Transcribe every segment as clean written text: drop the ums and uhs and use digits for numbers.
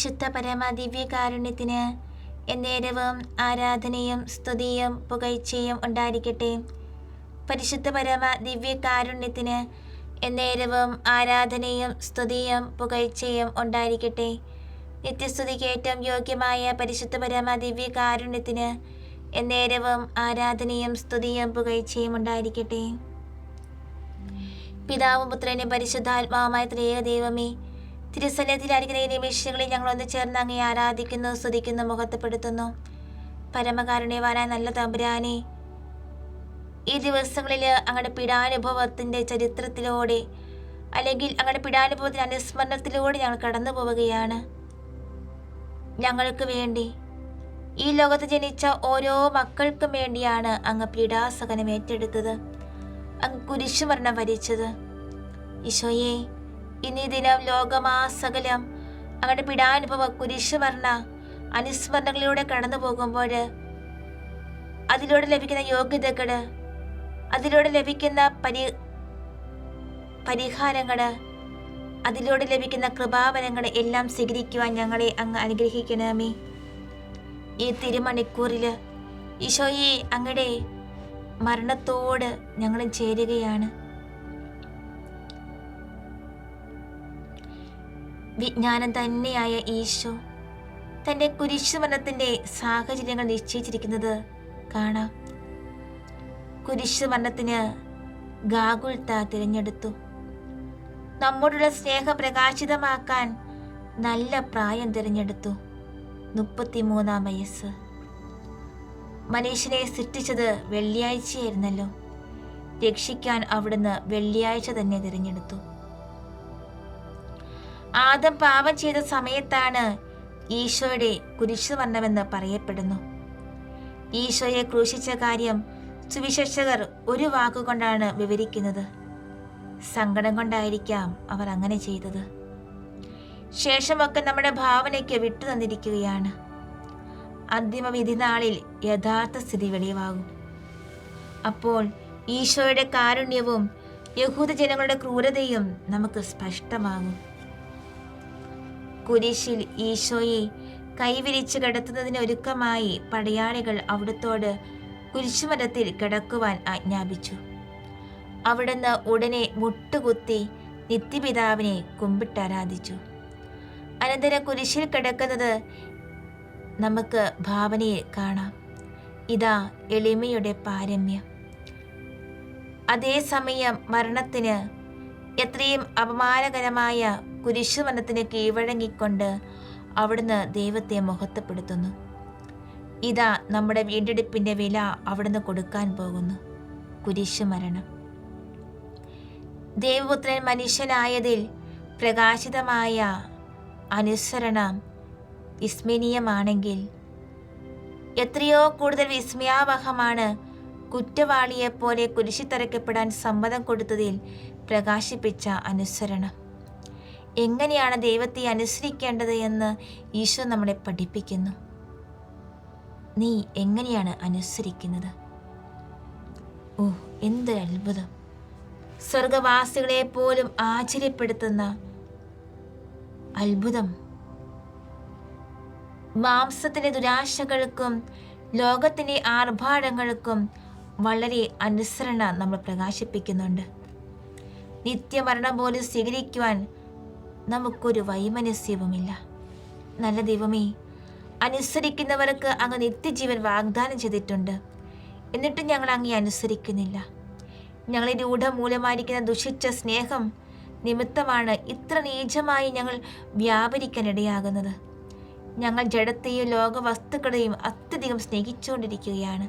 പരിശുദ്ധ പരമ ദിവ്യകാരുണ്യത്തിന് എന്നേരവും ആരാധനയും സ്തുതിയും പുകഴ്ചയും ഉണ്ടായിരിക്കട്ടെ. പരിശുദ്ധ പരമ ദിവ്യകാരുണ്യത്തിന് എന്നേരവും ആരാധനയും സ്തുതിയും പുകഴ്ചയും ഉണ്ടായിരിക്കട്ടെ. നിത്യസ്തുതിക്ക് ഏറ്റവും യോഗ്യമായ പരിശുദ്ധ പരമ ദിവ്യകാരുണ്യത്തിന് എന്നേരവും ആരാധനയും സ്തുതിയും പുകഴ്ചയും ഉണ്ടായിരിക്കട്ടെ. പിതാവും പുത്രനും പരിശുദ്ധാത്മാവുമായ ത്രിയേക ദൈവമേ, തിരുസന്നിധിയിലായിരിക്കുന്ന ഈ നിമിഷങ്ങളിൽ ഞങ്ങൾ ഒന്ന് ചേർന്ന് അങ്ങേ ആരാധിക്കുന്നു, സ്തുതിക്കുന്നു, മഹത്വപ്പെടുത്തുന്നു. പരമകാരുണ്യവാനായ നല്ല തമ്പുരാനെ, ഈ ദിവസങ്ങളിൽ അങ്ങയുടെ പീഡാനുഭവത്തിൻ്റെ ചരിത്രത്തിലൂടെ അല്ലെങ്കിൽ അങ്ങയുടെ പീഡാനുഭവത്തിൻ്റെ അനുസ്മരണത്തിലൂടെ ഞങ്ങൾ കടന്നു പോവുകയാണ്. ഞങ്ങൾക്ക് വേണ്ടി, ഈ ലോകത്ത് ജനിച്ച ഓരോ മക്കൾക്കും വേണ്ടിയാണ് അങ്ങ് പീഡാസഹനം ഏറ്റെടുത്തത്, അങ്ങ് കുരിശുമരണം വരിച്ചത്. ഈശോയെ, ഇന്നീ ദിനം ലോകമാസകലം അങ്ങയുടെ പീഡാനുഭവ കുരിശുമരണ അനുസ്മരണങ്ങളിലൂടെ കടന്നു പോകുമ്പോൾ അതിലൂടെ ലഭിക്കുന്ന യോഗ്യതകൾ, അതിലൂടെ ലഭിക്കുന്ന പരിഹാരങ്ങൾ, അതിലൂടെ ലഭിക്കുന്ന കൃപാവരങ്ങൾ എല്ലാം സ്വീകരിക്കുവാൻ ഞങ്ങളെ അങ്ങ് അനുഗ്രഹിക്കണമേ. ഈ തിരുമണിക്കൂറിൽ ഈശോയെ, അങ്ങയുടെ മരണത്തോട് ഞങ്ങൾ ചേരുകയാണ്. വിജ്ഞാനം തന്നെയായ ഈശോ തൻ്റെ കുരിശുമരണത്തിൻ്റെ സാഹചര്യങ്ങൾ നിശ്ചയിച്ചിരിക്കുന്നത് കാണാം. കുരിശുമരണത്തിന് ഗാഗുൽത്ത തിരഞ്ഞെടുത്തു. നമ്മോടുള്ള സ്നേഹം പ്രകാശിതമാക്കാൻ നല്ല പ്രായം തിരഞ്ഞെടുത്തു. 33-ാം വയസ്സ്. മനുഷ്യനെ സൃഷ്ടിച്ചത് വെള്ളിയാഴ്ചയായിരുന്നല്ലോ. രക്ഷിക്കാൻ അവിടുന്ന് വെള്ളിയാഴ്ച തന്നെ തിരഞ്ഞെടുത്തു. ആദം പാപം ചെയ്ത സമയത്താണ് ഈശോയുടെ കുരിശുമരണമെന്ന് പറയപ്പെടുന്നു. ഈശോയെ ക്രൂശിച്ച കാര്യം സുവിശേഷകർ ഒരു വാക്കുകൊണ്ടാണ് വിവരിക്കുന്നത്. സങ്കടം കൊണ്ടായിരിക്കാം അവർ അങ്ങനെ ചെയ്തത്. ശേഷമൊക്കെ നമ്മുടെ ഭാവനയ്ക്ക് വിട്ടു തന്നിരിക്കുകയാണ്. അന്തിമ വിധി നാളിൽ യഥാർത്ഥ സ്ഥിതി വെളിവാകും. അപ്പോൾ ഈശോയുടെ കാരുണ്യവും യഹൂദ ജനങ്ങളുടെ ക്രൂരതയും നമുക്ക് സ്പഷ്ടമാകും. കുരിശിൽ ഈശോയെ കൈവിരിച്ച് കിടത്തുന്നതിന് ഒരുക്കമായി പടയാളികൾ അവിടുത്തോട് കുരിശുമരത്തിൽ കിടക്കുവാൻ ആജ്ഞാപിച്ചു. അവിടുന്ന് ഉടനെ മുട്ടുകുത്തി നിത്യപിതാവിനെ കുമ്പിട്ടാരാധിച്ചു. അനന്തരം കുരിശിൽ കിടക്കുന്നത് നമുക്ക് ഭാവനയിൽ കാണാം. ഇതാ എളിമയുടെ പാരമ്യം. അതേസമയം മരണത്തിന്, എത്രയും അപമാനകരമായ കുരിശുമരണത്തിന് കീഴടങ്ങിക്കൊണ്ട് അവിടുന്ന് ദൈവത്തെ മഹത്വപ്പെടുത്തുന്നു. ഇതാ നമ്മുടെ വീണ്ടെടുപ്പിൻ്റെ വില അവിടുന്ന് കൊടുക്കാൻ പോകുന്നു, കുരിശുമരണം. ദൈവപുത്രൻ മനുഷ്യനായതിൽ പ്രകാശിതമായ അനുസരണം വിസ്മരണീയമാണെങ്കിൽ എത്രയോ കൂടുതൽ വിസ്മയാവഹമാണ് കുറ്റവാളിയെപ്പോലെ കുരിശിത്തറയ്ക്കപ്പെടാൻ സമ്മതം കൊടുത്തതിൽ പ്രകാശിപ്പിച്ച അനുസരണം. എങ്ങനെയാണ് ദൈവത്തെ അനുസരിക്കേണ്ടത് എന്ന് ഈശോ നമ്മളെ പഠിപ്പിക്കുന്നു. നീ എങ്ങനെയാണ് അനുസരിക്കുന്നത്? ഓ, എന്തൊരു അത്ഭുതം! സ്വർഗവാസികളെ പോലും ആശ്ചര്യപ്പെടുത്തുന്ന അത്ഭുതം. മാംസത്തിൻ്റെ ദുരാശകൾക്കും ലോകത്തിൻ്റെ ആർഭാടങ്ങൾക്കും വളരെ അനുസരണ നമ്മൾ പ്രകാശിപ്പിക്കുന്നുണ്ട്. നിത്യമരണം പോലും സ്വീകരിക്കുവാൻ നമുക്കൊരു വൈമനസ്യവുമില്ല. നല്ല ദൈവമേ, അനുസരിക്കുന്നവർക്ക് അങ്ങ് നിത്യജീവൻ വാഗ്ദാനം ചെയ്തിട്ടുണ്ട്. എന്നിട്ടും ഞങ്ങൾ അങ്ങേ അനുസരിക്കുന്നില്ല. ഞങ്ങളെ രൂഢമൂലമായിരിക്കുന്ന ദുഷിച്ച സ്നേഹം നിമിത്തമാണ് ഇത്ര നീചമായി ഞങ്ങൾ വ്യാപരിക്കാനിടയാകുന്നത്. ഞങ്ങൾ ജഡത്തെയും ലോകവസ്തുക്കളെയും അത്യധികം സ്നേഹിച്ചുകൊണ്ടിരിക്കുകയാണ്.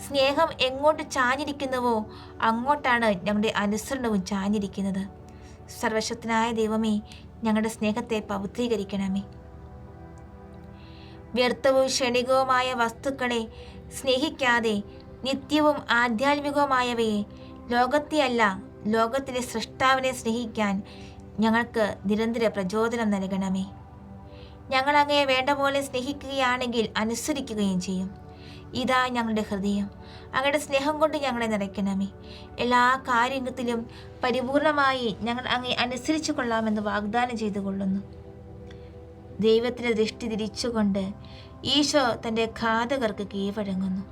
സ്നേഹം എങ്ങോട്ട് ചാഞ്ഞിരിക്കുന്നുവോ അങ്ങോട്ടാണ് ഞങ്ങളുടെ അനുസരണവും ചാഞ്ഞിരിക്കുന്നത്. സർവശക്തനായ ദൈവമേ, ഞങ്ങളുടെ സ്നേഹത്തെ പവിത്രീകരിക്കണമേ. വ്യർത്ഥവും ക്ഷണികവുമായ വസ്തുക്കളെ സ്നേഹിക്കാതെ നിത്യവും ആധ്യാത്മികവുമായവയെ, ലോകത്തെയല്ല ലോകത്തിലെ സൃഷ്ടാവിനെ സ്നേഹിക്കാൻ ഞങ്ങൾക്ക് നിരന്തര പ്രചോദനം നൽകണമേ. ഞങ്ങൾ അങ്ങയെ വേണ്ട പോലെ സ്നേഹിക്കുകയാണെങ്കിൽ അനുസരിക്കുകയും ചെയ്യും. ഇതാ ഞങ്ങളുടെ ഹൃദയം, അങ്ങയുടെ സ്നേഹം കൊണ്ട് ഞങ്ങളെ നിറയ്ക്കണമേ. എല്ലാ കാര്യത്തിലും പരിപൂർണമായി ഞങ്ങൾ അങ്ങയെ അനുസരിച്ചു കൊള്ളാമെന്ന് വാഗ്ദാനം ചെയ്തു കൊള്ളുന്നു. ദൈവത്തിൻ്റെ ദൃഷ്ടി തിരിച്ചുകൊണ്ട് ഈശോ തൻ്റെ ഘാതകർക്ക് കീഴ്വഴങ്ങുന്നു.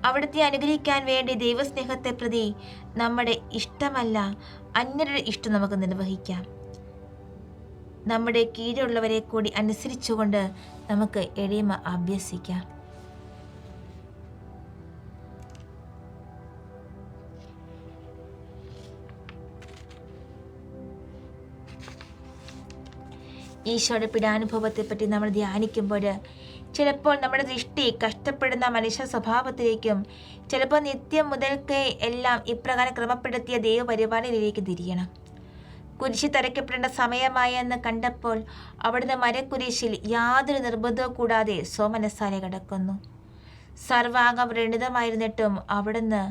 അവിടുത്തെ അനുഗ്രഹിക്കാൻ വേണ്ടി ദൈവസ്നേഹത്തെ പ്രതി നമ്മുടെ ഇഷ്ടമല്ല അന്യരുടെ ഇഷ്ടം നമുക്ക് നിർവഹിക്കാം. നമ്മുടെ കീഴിലുള്ളവരെ കൂടി അനുസരിച്ചുകൊണ്ട് നമുക്ക് എളിമ അഭ്യസിക്കാം. ഈശോയുടെ പീഡാനുഭവത്തെപ്പറ്റി നമ്മൾ ധ്യാനിക്കുമ്പോൾ ചിലപ്പോൾ നമ്മുടെ ദൃഷ്ടി കഷ്ടപ്പെടുന്ന മനുഷ്യ സ്വഭാവത്തിലേക്കും ചിലപ്പോൾ നിത്യം മുതൽക്കേ എല്ലാം ഇപ്രകാരം ക്രമപ്പെടുത്തിയ ദൈവപരിപാലനയിലേക്ക് തിരിയണം. കുരിശിൽ തറയ്ക്കപ്പെടേണ്ട സമയമായെന്ന് കണ്ടപ്പോൾ അവിടുന്ന് മരക്കുരിശിൽ യാതൊരു നിർബന്ധവും കൂടാതെ സ്വമനസ്സാലെ കിടക്കുന്നു. സർവാംഗം വ്രണിതമായിരുന്നിട്ടും അവിടുന്ന്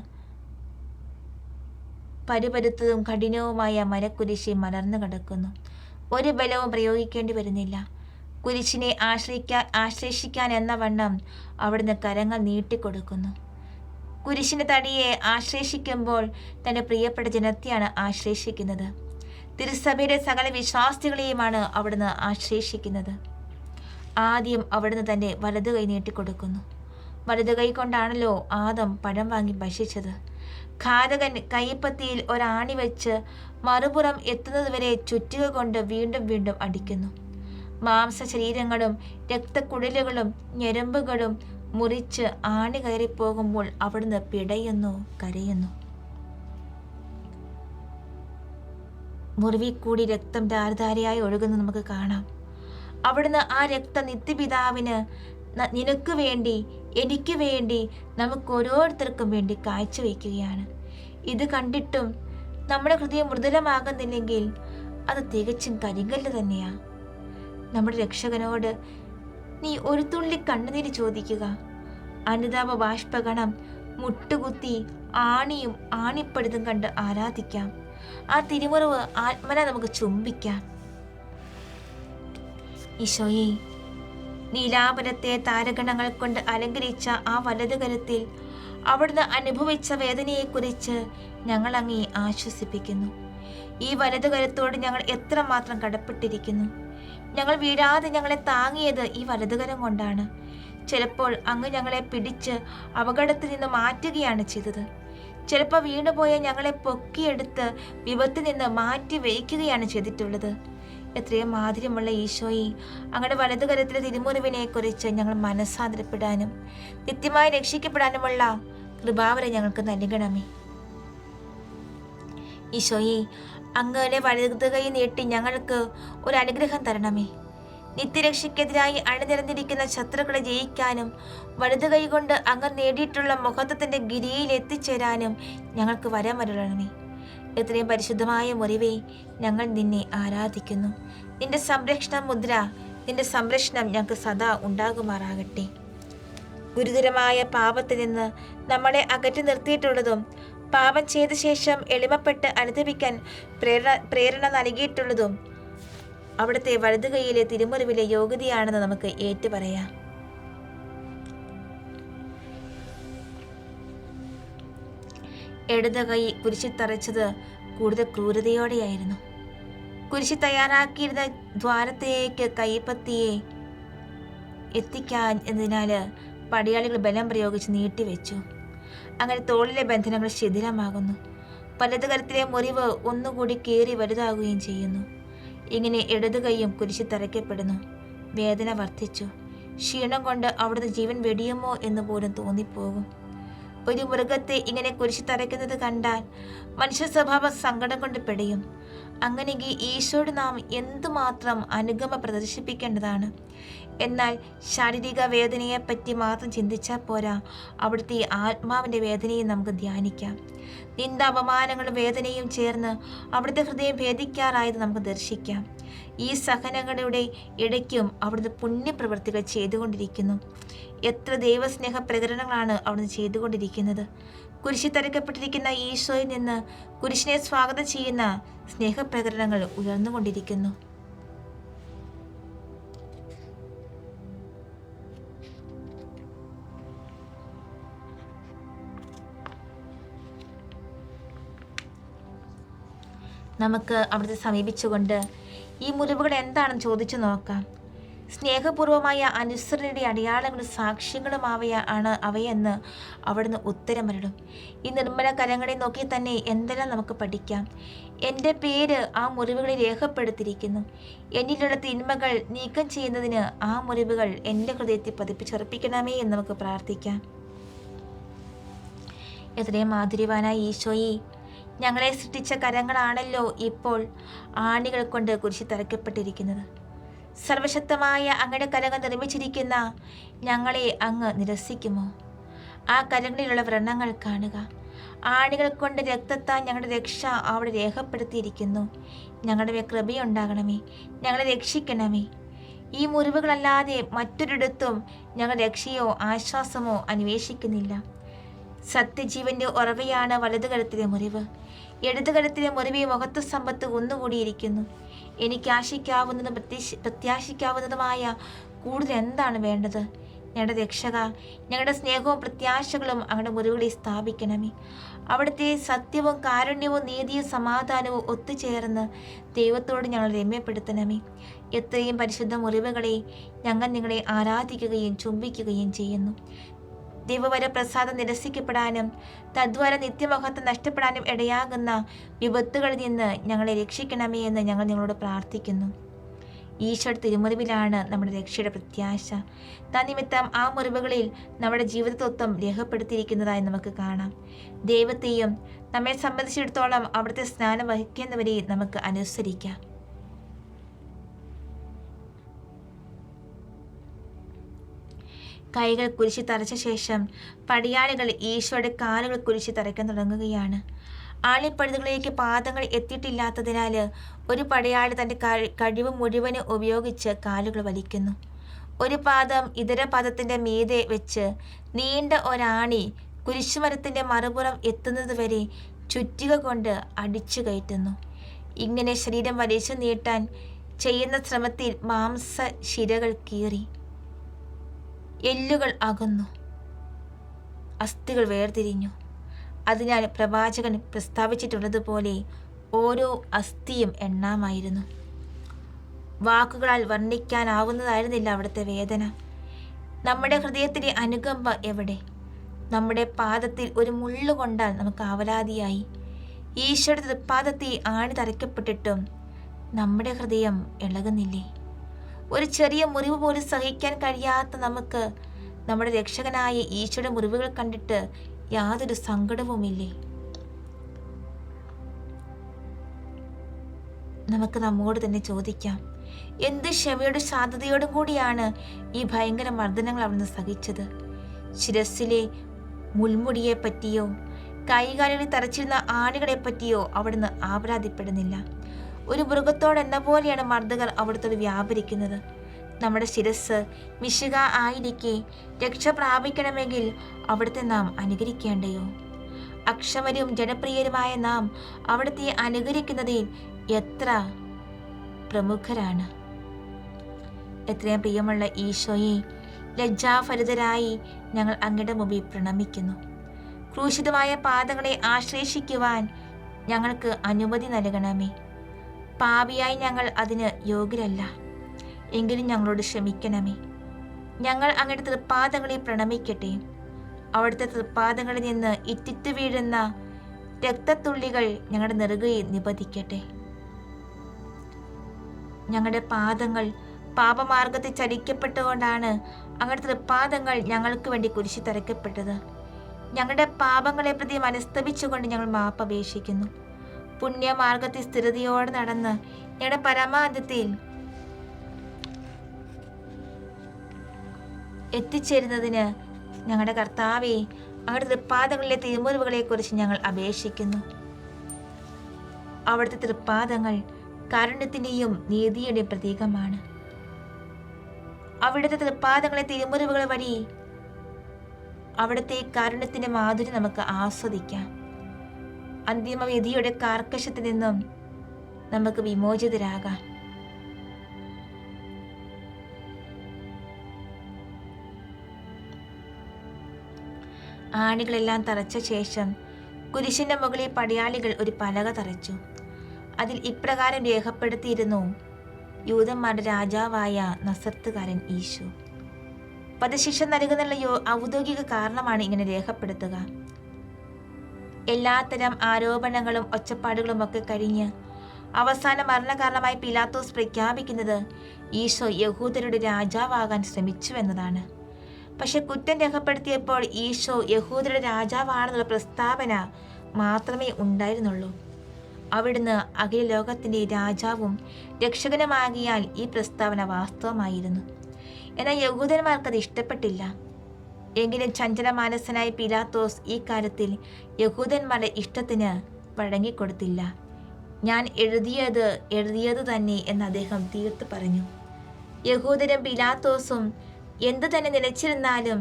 പരിപരുത്തതും കഠിനവുമായ മരക്കുരിശിൽ മലർന്നു കിടക്കുന്നു. ഒരു ബലവും പ്രയോഗിക്കേണ്ടി വരുന്നില്ല. കുരിശിനെ ആശ്ലേഷിക്കാൻ എന്ന വണ്ണം അവിടുന്ന് കരങ്ങൾ നീട്ടിക്കൊടുക്കുന്നു. കുരിശിൻ്റെ തടിയെ ആശ്ലേഷിക്കുമ്പോൾ തൻ്റെ പ്രിയപ്പെട്ട ജനത്തെയാണ് ആശ്ലേഷിക്കുന്നത്. തിരുസഭയുടെ സകല വിശ്വാസികളെയുമാണ് അവിടുന്ന് ആശ്ലേഷിക്കുന്നത്. ആദ്യം അവിടുന്ന് തൻ്റെ വലതു കൈ നീട്ടിക്കൊടുക്കുന്നു. വലതു കൈ കൊണ്ടാണല്ലോ ആദം പഴം വാങ്ങി ഭക്ഷിച്ചത്. ഘാതകൻ കൈപ്പത്തിയിൽ ഒരാണി വെച്ച് മറുപുറം എത്തുന്നതുവരെ ചുറ്റുക കൊണ്ട് വീണ്ടും വീണ്ടും അടിക്കുന്നു. മാംസ ശരീരങ്ങളും രക്തക്കുഴലുകളും ഞരമ്പുകളും മുറിച്ച് ആണി കയറിപ്പോകുമ്പോൾ അവിടുന്ന് പിടയുന്നു, കരയുന്നു. മുറിവിൽ കൂടി രക്തം ധാരധാരയായി ഒഴുകുന്നത് നമുക്ക് കാണാം. അവിടുന്ന് ആ രക്തം നിത്യപിതാവിന് നിനക്ക് വേണ്ടി, എനിക്ക് വേണ്ടി, നമുക്ക് ഓരോരുത്തർക്കും വേണ്ടി കാഴ്ചവെക്കുകയാണ്. ഇത് കണ്ടിട്ടും നമ്മുടെ ഹൃദയം മൃദുലമാകുന്നില്ലെങ്കിൽ അത് തികച്ചും കരിങ്കല്ല് തന്നെയാ. നമ്മുടെ രക്ഷകനോട് നീ ഒരു തുള്ളി കണ്ണുനീര് ചോദിക്കുക. അനുതാപ ബാഷ്പഗണം മുട്ടുകുത്തി ആണിയും ആണിപ്പഴുതും കണ്ട് ആരാധിക്കാം. ആ തിരുമുറിവ് ആത്മന നമുക്ക് ചുംബിക്കാം. ഈശോയെ, നീലാപരത്തെ താരഗണങ്ങൾ കൊണ്ട് അലങ്കരിച്ച ആ വലതുകരത്തിൽ അവിടുന്ന് അനുഭവിച്ച വേദനയെക്കുറിച്ച് ഞങ്ങൾ അങ്ങേ ആശ്വസിപ്പിക്കുന്നു. ഈ വലതുകരത്തോട് ഞങ്ങൾ എത്രമാത്രം കടപ്പെട്ടിരിക്കുന്നു. ഞങ്ങൾ വീഴാതെ ഞങ്ങളെ താങ്ങിയത് ഈ വലതുകരം കൊണ്ടാണ്. ചിലപ്പോൾ അങ്ങ് ഞങ്ങളെ പിടിച്ച് അപകടത്തിൽ നിന്ന് മാറ്റുകയാണ് ചെയ്തത്. ചിലപ്പോൾ വീണുപോയ ഞങ്ങളെ പൊക്കിയെടുത്ത് വിപത്തിൽ നിന്ന് മാറ്റി വയ്ക്കുകയാണ് ചെയ്തിട്ടുള്ളത്. എത്രയും മാധുര്യമുള്ള ഈശോയെ, അങ്ങയുടെ വലതുകരത്തിലെ തിരുമുറിവിനെ കുറിച്ച് ഞങ്ങൾ മനസ്സാന്തരപ്പെടാനും നിത്യമായി രക്ഷിക്കപ്പെടാനുമുള്ള കൃപാവരെ ഞങ്ങൾക്ക് നൽകണമേ. ഈശോയെ, അങ്ങയുടെ വലതുകൈ നീട്ടി ഞങ്ങൾക്ക് ഒരു അനുഗ്രഹം തരണമേ. നിത്യരക്ഷയ്ക്കെതിരായി അണിനിരന്നിരിക്കുന്ന ശത്രുക്കളെ ജയിക്കാനും വലതുകൈ കൊണ്ട് അങ്ങ് നേടിയിട്ടുള്ള മഹത്വത്തിൻ്റെ ഗിരിയിൽ എത്തിച്ചേരാനും ഞങ്ങൾക്ക് വരമരുളണമേ. എത്രയും പരിശുദ്ധമായ മുറിവേ, ഞങ്ങൾ നിന്നെ ആരാധിക്കുന്നു. നിന്റെ സംരക്ഷണ മുദ്ര, നിന്റെ സംരക്ഷണം ഞങ്ങൾക്ക് സദാ ഉണ്ടാകുമാറാകട്ടെ. ഗുരുതരമായ പാപത്തിൽ നിന്ന് നമ്മളെ അകറ്റി നിർത്തിയിട്ടുള്ളതും പാപം ചെയ്ത ശേഷം എളിമപ്പെട്ട് അനുദപിക്കാൻ പ്രേരണ നൽകിയിട്ടുള്ളതും അവിടുത്തെ വലതുകൈയിലെ തിരുമുറിവിലെ യോഗ്യതയാണെന്ന് നമുക്ക് ഏറ്റുപറയാം. ഇടത് കൈ കുരിശിൽ തറച്ചത് കൂടുതൽ ക്രൂരതയോടെയായിരുന്നു. കുരിശിൽ തയ്യാറാക്കിയിരുന്ന ദ്വാരത്തേക്ക് കൈപ്പത്തിയെ എത്തിക്കാൻ എന്നതിനാൽ പടയാളികൾ ബലം പ്രയോഗിച്ച് നീട്ടിവെച്ചു. അങ്ങനെ തോളിലെ ബന്ധനങ്ങൾ ശിഥിലമാകുന്നു. വലതുകരത്തിലെ മുറിവ് ഒന്നുകൂടി കീറി വലുതാകുകയും ചെയ്യുന്നു. ഇങ്ങനെ ഇടതു കൈയും കുരിശിൽ തറയ്ക്കപ്പെടുന്നു. വേദന വർദ്ധിച്ചു. ക്ഷീണം കൊണ്ട് അവിടുത്തെ ജീവൻ വെടിയുമോ എന്ന് പോലും തോന്നിപ്പോകും. ഒരു മൃഗത്തെ ഇങ്ങനെ കുരിശിൽ തറയ്ക്കുന്നത് കണ്ടാൽ മനുഷ്യ സ്വഭാവം സങ്കടം കൊണ്ട് പെടയും. അങ്ങനെയെങ്കിൽ ഈശോയോട് നാം എന്തുമാത്രം അനുകമ്പ പ്രദർശിപ്പിക്കേണ്ടതാണ്. എന്നാൽ ശാരീരിക വേദനയെപ്പറ്റി മാത്രം ചിന്തിച്ചാൽ പോരാ, അവിടുത്തെ ആത്മാവിൻ്റെ വേദനയും നമുക്ക് ധ്യാനിക്കാം. നിന്ദ, അപമാനങ്ങളും വേദനയും ചേർന്ന് അവിടുത്തെ ഹൃദയം ഭേദിക്കാറായത് നമുക്ക് ദർശിക്കാം. ഈ സഹനങ്ങളുടെ ഇടയ്ക്കും അവിടുത്തെ പുണ്യപ്രവൃത്തികൾ ചെയ്തുകൊണ്ടിരിക്കുന്നു. എത്ര ദൈവസ്നേഹ പ്രകടനങ്ങളാണ് അവിടുന്ന് ചെയ്തുകൊണ്ടിരിക്കുന്നത്. കുരിശിൽ തറയ്ക്കപ്പെട്ടിരിക്കുന്ന ഈശോയിൽ നിന്ന് കുരിശിനെ സ്വാഗതം ചെയ്യുന്ന സ്നേഹപ്രകടനങ്ങൾ ഉയർന്നുകൊണ്ടിരിക്കുന്നു. നമുക്ക് അവിടുത്തെ സമീപിച്ചുകൊണ്ട് ഈ മുറിവുകൾ എന്താണെന്ന് ചോദിച്ചു നോക്കാം. സ്നേഹപൂർവമായ അനുസരണയുടെ അടയാളങ്ങളും സാക്ഷ്യങ്ങളുമാവയാണ് അവയെന്ന് അവിടുന്ന് ഉത്തരമരടും. ഈ നിർമ്മല കരങ്ങളെ നോക്കി തന്നെ എന്തെല്ലാം നമുക്ക് പഠിക്കാം. എൻ്റെ പേര് ആ മുറിവുകളിൽ രേഖപ്പെടുത്തിയിരിക്കുന്നു. എന്നിലുള്ള തിന്മകൾ നീക്കം ചെയ്യുന്നതിന് ആ മുറിവുകൾ എൻ്റെ ഹൃദയത്തിൽ പതിപ്പിച്ചുറപ്പിക്കണമേ എന്ന് നമുക്ക് പ്രാർത്ഥിക്കാം. എത്രയും മാധുര്യവാനായ ഈശോയെ, ഞങ്ങളെ സൃഷ്ടിച്ച കരങ്ങളാണല്ലോ ഇപ്പോൾ ആണികൾ കൊണ്ട് കുരിശിൽ തറയ്ക്കപ്പെട്ടിരിക്കുന്നത്. സർവശക്തമായ അങ്ങയുടെ കരങ്ങൾ നിർമ്മിച്ചിരിക്കുന്ന ഞങ്ങളെ അങ്ങ് നിരസിക്കുമോ? ആ കരങ്ങളിലുള്ള വ്രണങ്ങൾ കാണുക. ആണികൾ കൊണ്ട് രക്തത്താൽ ഞങ്ങളുടെ രക്ഷ അവിടെ രേഖപ്പെടുത്തിയിരിക്കുന്നു. ഞങ്ങളുടെ മേൽ കൃപയുണ്ടാകണമേ, ഞങ്ങളെ രക്ഷിക്കണമേ. ഈ മുറിവുകളല്ലാതെ മറ്റൊരിടത്തും ഞങ്ങൾ രക്ഷയോ ആശ്വാസമോ അന്വേഷിക്കുന്നില്ല. സത്യജീവന്റെ ഉറവയാണ് വലതുകരത്തിലെ മുറിവ്. ഇടതുകരത്തിലെ മുറിവ് മുഖത്തു സമ്പത്ത് ഒന്നുകൂടിയിരിക്കുന്നു. എനിക്ക് ആശിക്കാവുന്നതും പ്രത്യാശിക്കാവുന്നതുമായ കൂടുതൽ എന്താണ് വേണ്ടത്? ഞങ്ങളുടെ രക്ഷക, ഞങ്ങളുടെ സ്നേഹവും പ്രത്യാശകളും അങ്ങയുടെ മുറിവുകളിൽ സ്ഥാപിക്കണമേ. അവിടുത്തെ സത്യവും കാരുണ്യവും നീതിയും സമാധാനവും ഒത്തുചേർന്ന് ദൈവത്തോട് ഞങ്ങൾ രമ്യപ്പെടുത്തണമേ. എത്രയും പരിശുദ്ധ മുറിവുകളെ ഞങ്ങൾ നിങ്ങളെ ആരാധിക്കുകയും ചുംബിക്കുകയും ചെയ്യുന്നു. ദൈവവരപ്രസാദം നിരസിക്കപ്പെടാനും തദ്വാര നിത്യമഹത്വം നഷ്ടപ്പെടാനും ഇടയാകുന്ന വിപത്തുകളിൽ നിന്ന് ഞങ്ങളെ രക്ഷിക്കണമേ എന്ന് ഞങ്ങൾ നിങ്ങളോട് പ്രാർത്ഥിക്കുന്നു. ഈശോയുടെ തിരുമുറിവിലാണ് നമ്മുടെ രക്ഷയുടെ പ്രത്യാശ. തന്നിമിത്തം ആ മുറിവുകളിൽ നമ്മുടെ ജീവിതതത്വം രേഖപ്പെടുത്തിയിരിക്കുന്നതായി നമുക്ക് കാണാം. ദൈവത്തെയും നമ്മെ സംബന്ധിച്ചിടത്തോളം അവിടുത്തെ സ്നാനം വഹിക്കുന്നവരെ നമുക്ക് അനുസരിക്കാം. കൈകൾ കുരിശി തറച്ച ശേഷം പടിയാളികൾ ഈശോയുടെ കാലുകൾ കുരിശി തറയ്ക്കാൻ തുടങ്ങുകയാണ്. ആളിപ്പഴുതുകളിലേക്ക് പാദങ്ങൾ എത്തിയിട്ടില്ലാത്തതിനാൽ ഒരു പടയാളി തൻ്റെ കഴിവ് മുഴുവനും ഉപയോഗിച്ച് കാലുകൾ വലിക്കുന്നു. ഒരു പാദം ഇതര പാദത്തിൻ്റെ മീതെ വെച്ച് നീണ്ട ഒരാണി കുരിശുമരത്തിൻ്റെ മറുപുറം എത്തുന്നതുവരെ ചുറ്റിക കൊണ്ട് അടിച്ചു കയറ്റുന്നു. ഇങ്ങനെ ശരീരം വലിച്ചു നീട്ടാൻ ചെയ്യുന്ന ശ്രമത്തിൽ മാംസശിരകൾ കീറി, എല്ലുകൾ അകന്നു, അസ്ഥികൾ വേർതിരിഞ്ഞു. അതിനാൽ പ്രവാചകൻ പ്രസ്താവിച്ചിട്ടുള്ളതുപോലെ ഓരോ അസ്ഥിയും എണ്ണാമായിരുന്നു. വാക്കുകളാൽ വർണ്ണിക്കാനാവുന്നതായിരുന്നില്ല അവിടുത്തെ വേദന. നമ്മുടെ ഹൃദയത്തിലെ അനുകമ്പ എവിടെ? നമ്മുടെ പാദത്തിൽ ഒരു മുള്ളു കൊണ്ടാൽ നമുക്ക് ആവലാതിയായി. ഈശോയുടെ തൃപ്പാദത്തിൽ ആണി തറയ്ക്കപ്പെട്ടിട്ടും നമ്മുടെ ഹൃദയം ഇളകുന്നില്ലേ? ഒരു ചെറിയ മുറിവ് പോലും സഹിക്കാൻ കഴിയാത്ത നമുക്ക് നമ്മുടെ രക്ഷകനായ ഈശോയുടെ മുറിവുകൾ കണ്ടിട്ട് യാതൊരു സങ്കടവുമില്ലേ? നമുക്ക് നമ്മോട് തന്നെ ചോദിക്കാം, എന്ത് ക്ഷമയുടെ ശാന്തതയോടും കൂടിയാണ് ഈ ഭയങ്കര മർദ്ദനങ്ങൾ അവിടുന്ന് സഹിച്ചത്? ശിരസിലെ മുൾമുടിയെ പറ്റിയോ കൈകാലുകളിൽ തറച്ചിരുന്ന ആണികളെ പറ്റിയോ അവിടുന്ന് ആപരാധിപ്പെടുന്നില്ല. ഒരു മൃഗത്തോടെന്ന പോലെയാണ് മർദ്ദകർ അവിടുത്തോട് വ്യാപരിക്കുന്നത്. നമ്മുടെ ശിരസ് മിശിഹ ആയിരിക്കെ രക്ഷ പ്രാപിക്കണമെങ്കിൽ അവിടുത്തെ നാം അനുകരിക്കേണ്ടയോ? അക്ഷമരും ജനപ്രിയരുമായ നാം അവിടുത്തെ അനുകരിക്കുന്നതിൽ എത്ര പ്രമുഖരാണ്. എത്രയും പ്രിയമുള്ള ഈശോയെ, ലജ്ജാഭരിതരായി ഞങ്ങൾ അങ്ങയുടെ മുമ്പിൽ പ്രണമിക്കുന്നു. ക്രൂശിതമായ പാദങ്ങളെ ആശ്ലേഷിക്കുവാൻ ഞങ്ങൾക്ക് അനുമതി നൽകണമേ. പാപിയായി ഞങ്ങൾ അതിന് യോഗ്യരല്ല, എങ്കിലും ഞങ്ങളോട് ക്ഷമിക്കണമേ. ഞങ്ങൾ അങ്ങയുടെ തൃപ്പാദങ്ങളിൽ പ്രണമിക്കട്ടെ. അവിടുത്തെ തൃപ്പാദങ്ങളിൽ നിന്ന് ഇറ്റിറ്റു വീഴുന്ന രക്തത്തുള്ളികൾ ഞങ്ങളുടെ നെറുകയിൽ നിപതിക്കട്ടെ. ഞങ്ങളുടെ പാദങ്ങൾ പാപമാർഗത്തിൽ ചലിക്കപ്പെട്ടുകൊണ്ടാണ് അങ്ങയുടെ തൃപ്പാദങ്ങൾ ഞങ്ങൾക്ക് വേണ്ടി കുരിശി തറയ്ക്കപ്പെട്ടത്. ഞങ്ങളുടെ പാപങ്ങളെ പ്രതി മനസ്തപിച്ചുകൊണ്ട് ഞങ്ങൾ മാപ്പപേക്ഷിക്കുന്നു. പുണ്യമാർഗത്തിൽ സ്ഥിരതയോടെ നടന്ന് ഞങ്ങളുടെ പരമാന്ത്യത്തിൽ എത്തിച്ചേരുന്നതിന് ഞങ്ങളുടെ കർത്താവെ, അങ്ങയുടെ തൃപ്പാദങ്ങളിലെ തിരുമുറിവുകളെക്കുറിച്ച് ഞങ്ങൾ അപേക്ഷിക്കുന്നു. അവിടുത്തെ തൃപ്പാദങ്ങൾ കാരുണ്യത്തിൻ്റെയും നീതിയുടെയും പ്രതീകമാണ്. അവിടുത്തെ തൃപ്പാദങ്ങളെ തിരുമുറിവുകൾ വഴി അവിടുത്തെ കാരുണ്യത്തിൻ്റെ മാധുര്യം നമുക്ക് ആസ്വദിക്കാം. അന്തിമവിധിയുടെ കാർക്കശത്തിൽ നിന്നും നമുക്ക് വിമോചിതരാകാം. ആണികളെല്ലാം തറച്ച ശേഷം കുരിശിന്റെ മുകളിൽ പടയാളികൾ ഒരു പലക തറച്ചു. അതിൽ ഇപ്രകാരം രേഖപ്പെടുത്തിയിരുന്നു: യൂദന്മാരുടെ രാജാവായ നസറത്തുകാരൻ ഈശോ. വധശിക്ഷ നൽകുന്നുള്ള ഔദ്യോഗിക കാരണമാണ് ഇങ്ങനെ രേഖപ്പെടുത്തുക. എല്ലാത്തരം ആരോപണങ്ങളും ഒച്ചപ്പാടുകളും ഒക്കെ കഴിഞ്ഞ് അവസാന മരണകാരണമായി പിലാത്തോസ് പ്രഖ്യാപിക്കുന്നത് ഈശോ യഹൂദരുടെ രാജാവാകാൻ ശ്രമിച്ചുവെന്നതാണ്. പക്ഷെ കുറ്റം രേഖപ്പെടുത്തിയപ്പോൾ ഈശോ യഹൂദരുടെ രാജാവാണെന്നുള്ള പ്രസ്താവന മാത്രമേ ഉണ്ടായിരുന്നുള്ളൂ. അവിടുന്ന് അഖില ലോകത്തിൻ്റെ രാജാവും രക്ഷകനുമാകിയാൽ ഈ പ്രസ്താവന വാസ്തവമായിരുന്നു. എന്നാൽ യഹൂദന്മാർക്കത് ഇഷ്ടപ്പെട്ടില്ല. എങ്കിലും ചഞ്ചലമാനസനായ പിലാത്തോസ് ഈ കാര്യത്തിൽ യഹൂദന്മാരുടെ ഇഷ്ടത്തിന് വഴങ്ങിക്കൊടുത്തില്ല. ഞാൻ എഴുതിയത് തന്നെ എന്ന് അദ്ദേഹം തീർത്ത് പറഞ്ഞു. യഹൂദരും പിലാത്തോസും എന്തു തന്നെ നിലച്ചിരുന്നാലും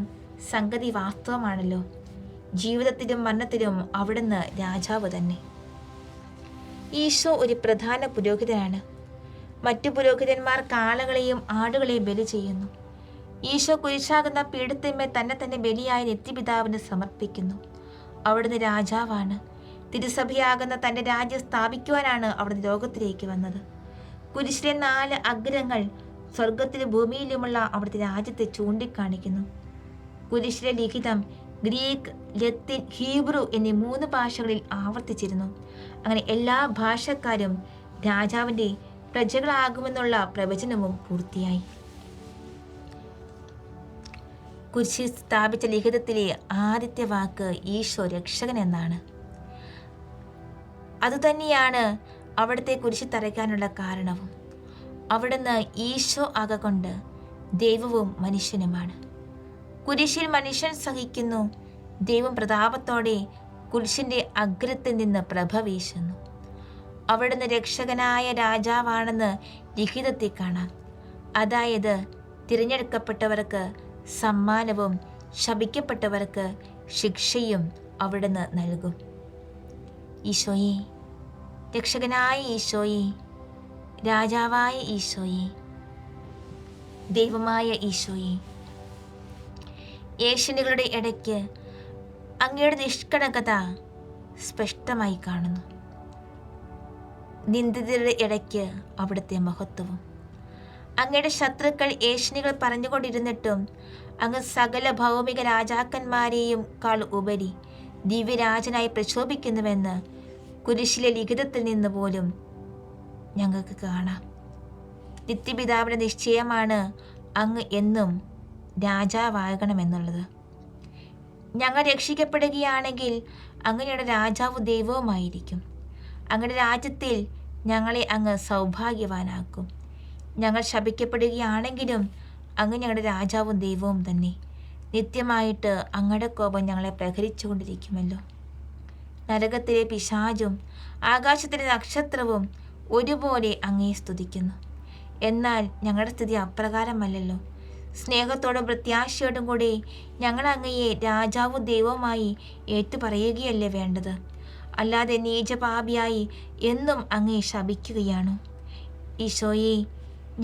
സംഗതി വാസ്തവമാണല്ലോ. ജീവിതത്തിലും മരണത്തിലും അവിടുന്ന് രാജാവ് തന്നെ. ഈശോ ഒരു പ്രധാന പുരോഹിതനാണ്. മറ്റു പുരോഹിതന്മാർ കാളകളെയും ആടുകളെയും ബലി ചെയ്യുന്നു. ഈശോ കുരിശാകുന്ന പീഠത്തിന്മേൽ തന്നെ ബലിയായി നിത്യപിതാവിന് സമർപ്പിക്കുന്നു. അവിടുന്ന് രാജാവാണ്. തിരുസഭയാകുന്ന തൻ്റെ രാജ്യം സ്ഥാപിക്കുവാനാണ് അവിടുന്ന് ലോകത്തിലേക്ക് വന്നത്. കുരിശിലെ 4 അഗ്രങ്ങൾ സ്വർഗത്തിലും ഭൂമിയിലുമുള്ള അവിടുത്തെ രാജ്യത്തെ ചൂണ്ടിക്കാണിക്കുന്നു. കുരിശിലെ ലിഖിതം ഗ്രീക്ക്, ലത്തീൻ, ഹീബ്രു എന്നീ 3 ഭാഷകളിൽ ആവർത്തിച്ചിരുന്നു. അങ്ങനെ എല്ലാ ഭാഷക്കാരും രാജാവിൻ്റെ പ്രജകളാകുമെന്നുള്ള പ്രവചനവും പൂർത്തിയായി. കുരിശിൽ സ്ഥാപിച്ച ലിഖിതത്തിലെ ആദ്യത്തെ വാക്ക് ഈശോ രക്ഷകൻ എന്നാണ്. അതുതന്നെയാണ് അവിടുത്തെ കുരിശിൽ തറയ്ക്കാനുള്ള കാരണവും. അവിടുന്ന് ഈശോ ആകൊണ്ട് ദൈവവും മനുഷ്യനുമാണ്. കുരിശിൽ മനുഷ്യൻ സഹിക്കുന്നു. ദൈവം പ്രതാപത്തോടെ കുരിശിൻ്റെ അഗ്രത്തിൽ നിന്ന് പ്രഭ വീശുന്നു. അവിടുന്ന് രക്ഷകനായ രാജാവാണെന്ന് ലിഖിതത്തിൽ കാണാം. അതായത് തിരഞ്ഞെടുക്കപ്പെട്ടവർക്ക് സമ്മാനവും ശപിക്കപ്പെട്ടവർക്ക് ശിക്ഷയും അവിടുന്ന് നൽകും. ഈശോയെ, രക്ഷകനായ ഈശോയെ, രാജാവായ ഈശോയെ, ദൈവമായ ഈശോയെ, ഏഷ്യനുകളുടെ ഇടയ്ക്ക് അങ്ങയുടെ നിഷ്കളങ്കത സ്പഷ്ടമായി കാണുന്നു. നിന്ദിതരുടെ ഇടയ്ക്ക് അവിടുത്തെ മഹത്വവും. അങ്ങയുടെ ശത്രുക്കൾ ഏഷ്യനുകൾ പറഞ്ഞുകൊണ്ടിരുന്നിട്ടും അങ്ങ് സകല ഭൗമിക രാജാക്കന്മാരെയും കാൾ ഉപരി ദിവ്യരാജനായി പ്രക്ഷോഭിക്കുന്നുവെന്ന് കുരിശിലെ ലിഖിതത്തിൽ നിന്ന് പോലും ഞങ്ങൾക്ക് കാണാം. നിത്യപിതാവിൻ്റെ നിശ്ചയമാണ് അങ്ങ് എന്നും രാജാവാകണമെന്നുള്ളത്. ഞങ്ങൾ രക്ഷിക്കപ്പെടുകയാണെങ്കിൽ അങ്ങയുടെ രാജാവ് ദൈവവുമായിരിക്കും. അങ്ങയുടെ രാജ്യത്തിൽ ഞങ്ങളെ അങ്ങ് സൗഭാഗ്യവാനാക്കും. ഞങ്ങൾ ശപിക്കപ്പെടുകയാണെങ്കിലും അങ്ങ് ഞങ്ങളുടെ രാജാവും ദൈവവും തന്നെ. നിത്യമായിട്ട് അങ്ങയുടെ കോപം ഞങ്ങളെ പ്രഹരിച്ചുകൊണ്ടിരിക്കുമല്ലോ. നരകത്തിലെ പിശാചും ആകാശത്തിലെ നക്ഷത്രവും ഒരുപോലെ അങ്ങയെ സ്തുതിക്കുന്നു. എന്നാൽ ഞങ്ങളുടെ സ്ഥിതി അപ്രകാരമല്ലല്ലോ. സ്നേഹത്തോടും പ്രത്യാശയോടും കൂടി ഞങ്ങൾ അങ്ങയെ രാജാവും ദൈവവുമായി ഏറ്റുപറയുകയല്ലേ വേണ്ടത്. അല്ലാതെ നീചപാപിയായി എന്നും അങ്ങയെ ശപിക്കുകയാണോ? ഈശോയെ,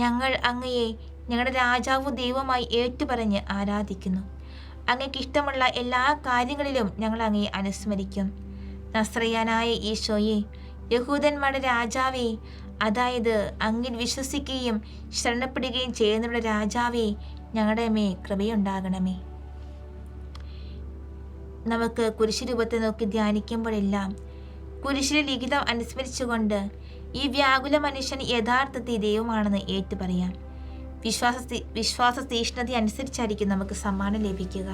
ഞങ്ങൾ അങ്ങയെ ഞങ്ങളുടെ രാജാവും ദൈവവുമായി ഏറ്റുപറഞ്ഞ് ആരാധിക്കുന്നു. അങ്ങയ്ക്ക് ഇഷ്ടമുള്ള എല്ലാ കാര്യങ്ങളിലും ഞങ്ങൾ അങ്ങയെ അനുസ്മരിക്കും. നസ്രയനായ ഈശോയെ, യഹൂദന്മാരുടെ രാജാവേ, അതായത് അങ്ങിൽ വിശ്വസിക്കുകയും ശരണപ്പെടുകയും ചെയ്യുന്നവരുടെ രാജാവേ, ഞങ്ങളുടെ മേൽ കൃപയുണ്ടാകണമേ. നമുക്ക് കുരിശുരൂപത്തെ നോക്കി ധ്യാനിക്കുമ്പോഴെല്ലാം കുരിശിലെ ലിഖിതം അനുസ്മരിച്ചുകൊണ്ട് ഈ വ്യാകുല മനുഷ്യൻ യഥാർത്ഥത്തിൽ ദൈവമാണെന്ന് ഏറ്റുപറയാം. വിശ്വാസ തീഷ്ണത അനുസരിച്ചായിരിക്കും നമുക്ക് സമ്മാനം ലഭിക്കുക.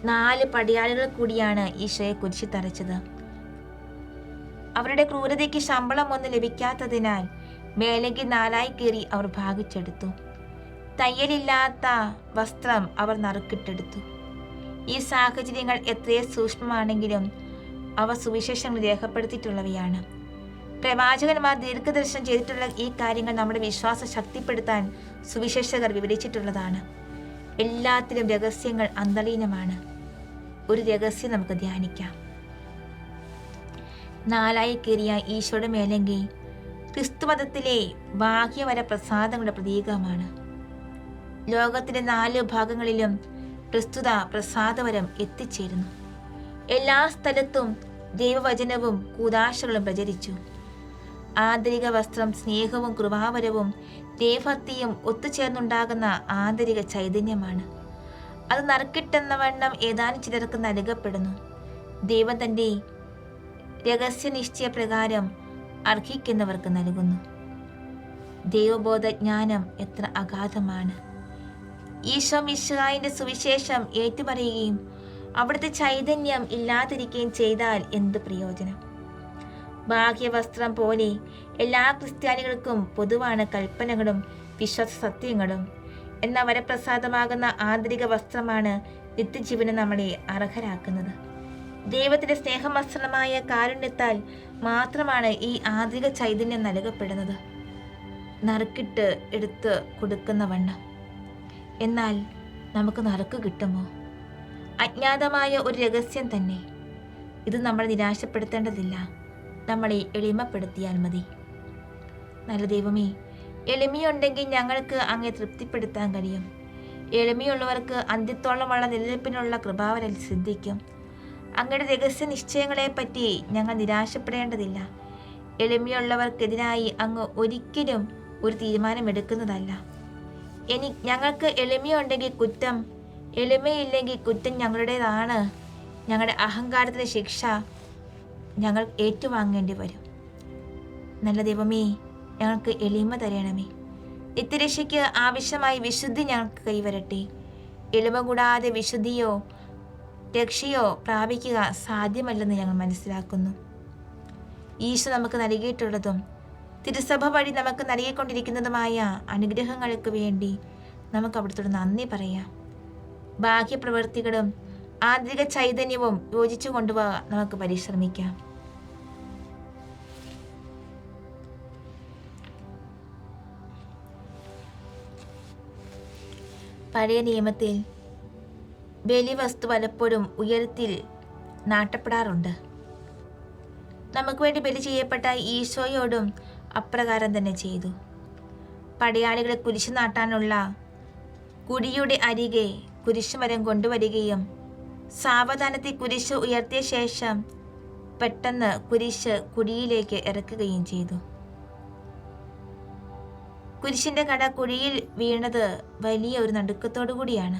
നാല് പടയാളികൾ കൂടിയാണ് ഈശോയെ കുരിശിൽ തറച്ചത്. അവരുടെ ക്രൂരതയ്ക്ക് ശമ്പളം ഒന്നും ലഭിക്കാത്തതിനാൽ മേലങ്കി 4 കീറി അവർ ഭാഗിച്ചെടുത്തു. തയ്യലില്ലാത്ത വസ്ത്രം അവർ നറുക്കിട്ടെടുത്തു. ഈ സാഹചര്യങ്ങൾ എത്രയോ സൂക്ഷ്മമാണെങ്കിലും അവ സുവിശേഷങ്ങൾ രേഖപ്പെടുത്തിയിട്ടുള്ളവയാണ്. പ്രവാചകന്മാർ ദീർഘദർശനം ചെയ്തിട്ടുള്ള ഈ കാര്യങ്ങൾ നമ്മുടെ വിശ്വാസം ശക്തിപ്പെടുത്താൻ സുവിശേഷകർ വിവരിച്ചിട്ടുള്ളതാണ്. എല്ലാത്തിലും രഹസ്യങ്ങൾ അന്തലീനമാണ്. ഒരു രഹസ്യം നമുക്ക് ധ്യാനിക്കാം. 4 കീറിയ ഈശോയുടെ മേലങ്കി ക്രിസ്തുമതത്തിലെ ബാഹ്യവര പ്രസാദങ്ങളുടെ പ്രതീകമാണ്. ലോകത്തിലെ 4 ഭാഗങ്ങളിലും പ്രസ്തുത പ്രസാദവരം എത്തിച്ചേരുന്നു. എല്ലാ സ്ഥലത്തും ദൈവവചനവും കൂദാശകളും പ്രചരിച്ചു. ആന്തരിക വസ്ത്രം സ്നേഹവും കൃപാവരവും ദൈവഭക്തിയും ഒത്തുചേർന്നുണ്ടാകുന്ന ആന്തരിക ചൈതന്യമാണ്. അത് നറുക്കിട്ടെന്ന വണ്ണം ഏതാനും ചിലർക്ക് നൽകപ്പെടുന്നു. ദൈവം തൻ്റെ രഹസ്യനിശ്ചയ പ്രകാരം അർഹിക്കുന്നവർക്ക് നൽകുന്നു. ദൈവബോധജ്ഞാനം എത്ര അഗാധമാണ്! ഈശോ മിശിഹായിന്റെ സുവിശേഷം ഏറ്റുപറയുകയും അവിടുത്തെ ചൈതന്യം ഇല്ലാതിരിക്കുകയും ചെയ്താൽ എന്ത് പ്രയോജനം? ബാഹ്യവസ്ത്രം പോലെ എല്ലാ ക്രിസ്ത്യാനികൾക്കും പൊതുവാണ് കൽപ്പനകളും വിശ്വാസ സത്യങ്ങളും. എന്ന വരപ്രസാദമാകുന്ന ആന്തരിക വസ്ത്രമാണ് നിത്യജീവന് നമ്മളെ അർഹരാക്കുന്നത്. ദൈവത്തിന്റെ സ്നേഹവസ്ത്രമായ കാരുണ്യത്താൽ മാത്രമാണ് ഈ ആന്തരിക ചൈതന്യം നൽകപ്പെടുന്നത്, നറുക്കിട്ട് എടുത്ത് കൊടുക്കുന്ന വണ്ണം. എന്നാൽ നമുക്ക് നറുക്ക് കിട്ടുമോ? അജ്ഞാതമായ ഒരു രഹസ്യം തന്നെ. ഇത് നമ്മളെ നിരാശപ്പെടുത്തേണ്ടതില്ല, നമ്മളെ എളിമപ്പെടുത്തിയാൽ മതി. നല്ല ദൈവമേ, എളിമയുണ്ടെങ്കിൽ ഞങ്ങൾക്ക് അങ്ങേ തൃപ്തിപ്പെടുത്താൻ കഴിയും. എളിമയുള്ളവർക്ക് അന്ത്യത്തോളമുള്ള നിലനിൽപ്പിനുള്ള കൃപാവരൽ സിദ്ധിക്കും. അങ്ങയുടെ രഹസ്യ നിശ്ചയങ്ങളെപ്പറ്റി ഞങ്ങൾ നിരാശപ്പെടേണ്ടതില്ല. എളിമയുള്ളവർക്കെതിരായി അങ്ങ് ഒരിക്കലും ഒരു തീരുമാനമെടുക്കുന്നതല്ല. ഞങ്ങൾക്ക് എളിമയുണ്ടെങ്കിൽ കുറ്റം, എളിമയില്ലെങ്കിൽ കുറ്റം ഞങ്ങളുടേതാണ്. ഞങ്ങളുടെ അഹങ്കാരത്തിൻ്റെ ശിക്ഷ ഞങ്ങൾ ഏറ്റുവാങ്ങേണ്ടി വരും. നല്ല ദൈവമേ, ഞങ്ങൾക്ക് എളിമ തരണമേ. നിത്യരക്ഷയ്ക്ക് ആവശ്യമായ വിശുദ്ധി ഞങ്ങൾക്ക് കൈവരട്ടെ. എളിമ കൂടാതെ വിശുദ്ധിയോ രക്ഷയോ പ്രാപിക്കുക സാധ്യമല്ലെന്ന് ഞങ്ങൾ മനസ്സിലാക്കുന്നു. ഈശോ നമുക്ക് നൽകിയിട്ടുള്ളതും തിരുസഭ വഴി നമുക്ക് നൽകിക്കൊണ്ടിരിക്കുന്നതുമായ അനുഗ്രഹങ്ങൾക്ക് വേണ്ടി നമുക്ക് അവിടുത്തോട് നന്ദി പറയാം. ബാഹ്യപ്രവൃത്തികളും ആന്തരിക ചൈതന്യവും യോജിച്ചു കൊണ്ടുപോകാൻ നമുക്ക് പരിശ്രമിക്കാം. പഴയ നിയമത്തിൽ ബലിവസ്തു പലപ്പോഴും ഉയരത്തിൽ നാട്ടപ്പെടാറുണ്ട്. നമുക്ക് വേണ്ടി ബലി ചെയ്യപ്പെട്ട ഈശോയോടും അപ്രകാരം തന്നെ ചെയ്തു. പടയാളികളെ കുരിശ് നാട്ടാനുള്ള കുഴിയുടെ അരികെ കുരിശുമരം കൊണ്ടുവരികയും സാവധാനത്തിൽ കുരിശ് ഉയർത്തിയ ശേഷം പെട്ടെന്ന് കുരിശ് കുഴിയിലേക്ക് ഇറക്കുകയും ചെയ്തു. കുരിശിന്റെ കട കുഴിയിൽ വീണത് വലിയ ഒരു നടുക്കത്തോടു കൂടിയാണ്.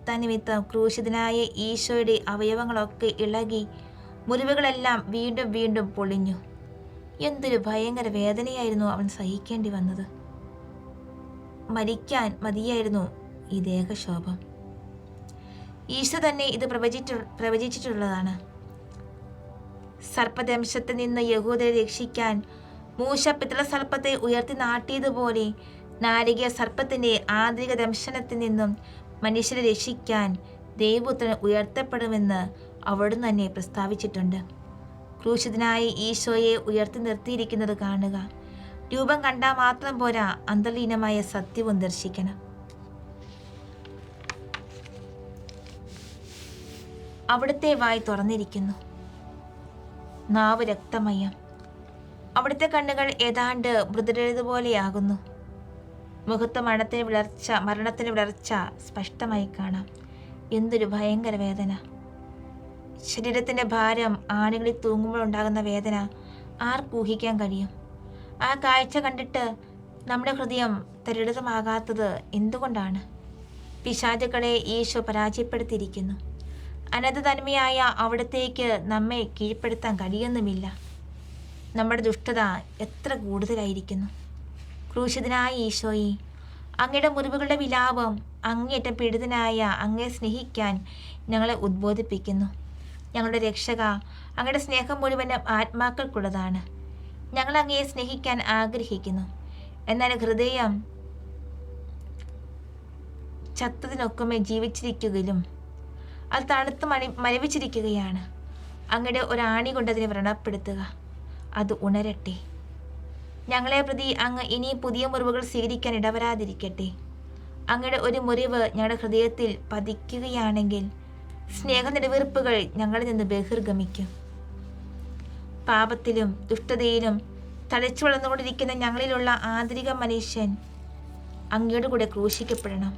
തന്നിമിത്തം ക്രൂശിതനായ ഈശോയുടെ അവയവങ്ങളൊക്കെ ഇളകി മുറിവുകളെല്ലാം വീണ്ടും വീണ്ടും പൊളിഞ്ഞു. എന്തൊരു ഭയങ്കര വേദനയായിരുന്നു അവൻ സഹിക്കേണ്ടി വന്നത്. മരിക്കാൻ മതിയായിരുന്നു ഈ ദേഹശോഭം. ഈശോ തന്നെ ഇത് പ്രവചിച്ചിട്ടുള്ളതാണ്. സർപ്പദംശത്തിൽ നിന്ന് യഹൂദരെ രക്ഷിക്കാൻ മൂശ പിതൃ സർപ്പത്തെ ഉയർത്തി നാട്ടിയതുപോലെ നാരിക സർപ്പത്തിന്റെ ആന്തരിക ദംശനത്തിൽ നിന്നും മനുഷ്യരെ രക്ഷിക്കാൻ ദൈവപുത്രൻ ഉയർത്തപ്പെടുമെന്ന് അവിടുന്ന് തന്നെ പ്രസ്താവിച്ചിട്ടുണ്ട്. ക്രൂശിതനായ ഈശോയെ ഉയർത്തി നിർത്തിയിരിക്കുന്നത് കാണുക. രൂപം കണ്ടാൽ മാത്രം പോരാ, അന്തർലീനമായ സത്യവും ദർശിക്കണം. അവിടുത്തെ വായ് തുറന്നിരിക്കുന്നു, നാവ് രക്തമയം. അവിടുത്തെ കണ്ണുകൾ ഏതാണ്ട് മൃതരുപോലെയാകുന്നു. മുഖത്ത് മരണത്തിന് വിളർച്ച സ്പഷ്ടമായി കാണാം. എന്തൊരു ഭയങ്കര വേദന! ശരീരത്തിൻ്റെ ഭാരം ആണികളിൽ തൂങ്ങുമ്പോൾ ഉണ്ടാകുന്ന വേദന ആർക്കൂഹിക്കാൻ കഴിയും? ആ കാഴ്ച കണ്ടിട്ട് നമ്മുടെ ഹൃദയം തരിളിതമാകാത്തത് എന്തുകൊണ്ടാണ്? പിശാചുക്കളെ ഈശോ പരാജയപ്പെടുത്തിയിരിക്കുന്നു. അനന്തതന്മയായ അവിടത്തേക്ക് നമ്മെ കീഴ്പ്പെടുത്താൻ കഴിയുന്നുമില്ല. നമ്മുടെ ദുഷ്ടത എത്ര കൂടുതലായിരിക്കുന്നു! ക്രൂശിതനായ ഈശോയെ, അങ്ങയുടെ മുറിവുകളുടെ വിലാപം അങ്ങേയറ്റം പീഡിതനായ അങ്ങയെ സ്നേഹിക്കാൻ ഞങ്ങളെ ഉദ്ബോധിപ്പിക്കുന്നു. ഞങ്ങളുടെ രക്ഷക, അങ്ങയുടെ സ്നേഹം മുഴുവനും ആത്മാക്കൾക്കുള്ളതാണ്. ഞങ്ങൾ അങ്ങയെ സ്നേഹിക്കാൻ ആഗ്രഹിക്കുന്നു. എന്നാൽ ഹൃദയം ചത്തതിനൊക്കുമേ ജീവിച്ചിരിക്കുകയും അത് തണുത്ത് മരവിച്ചിരിക്കുകയാണ്. അങ്ങയുടെ ഒരാണി കൊണ്ടതിനെ വ്രണപ്പെടുത്തുക, അത് ഉണരട്ടെ. ഞങ്ങളെ പ്രതി അങ്ങ് ഇനി പുതിയ മുറിവുകൾ സ്വീകരിക്കാൻ ഇടവരാതിരിക്കട്ടെ. അങ്ങയുടെ ഒരു മുറിവ് ഞങ്ങളുടെ ഹൃദയത്തിൽ പതിക്കുകയാണെങ്കിൽ സ്നേഹനിലവീർപ്പുകൾ ഞങ്ങളിൽ നിന്ന് ബഹിർഗമിക്കും. പാപത്തിലും ദുഷ്ടതയിലും തഴച്ചു വളർന്നുകൊണ്ടിരിക്കുന്ന ഞങ്ങളിലുള്ള ആന്തരിക മനുഷ്യൻ അങ്ങയുടെ കൂടെ ക്രൂശിക്കപ്പെടണം.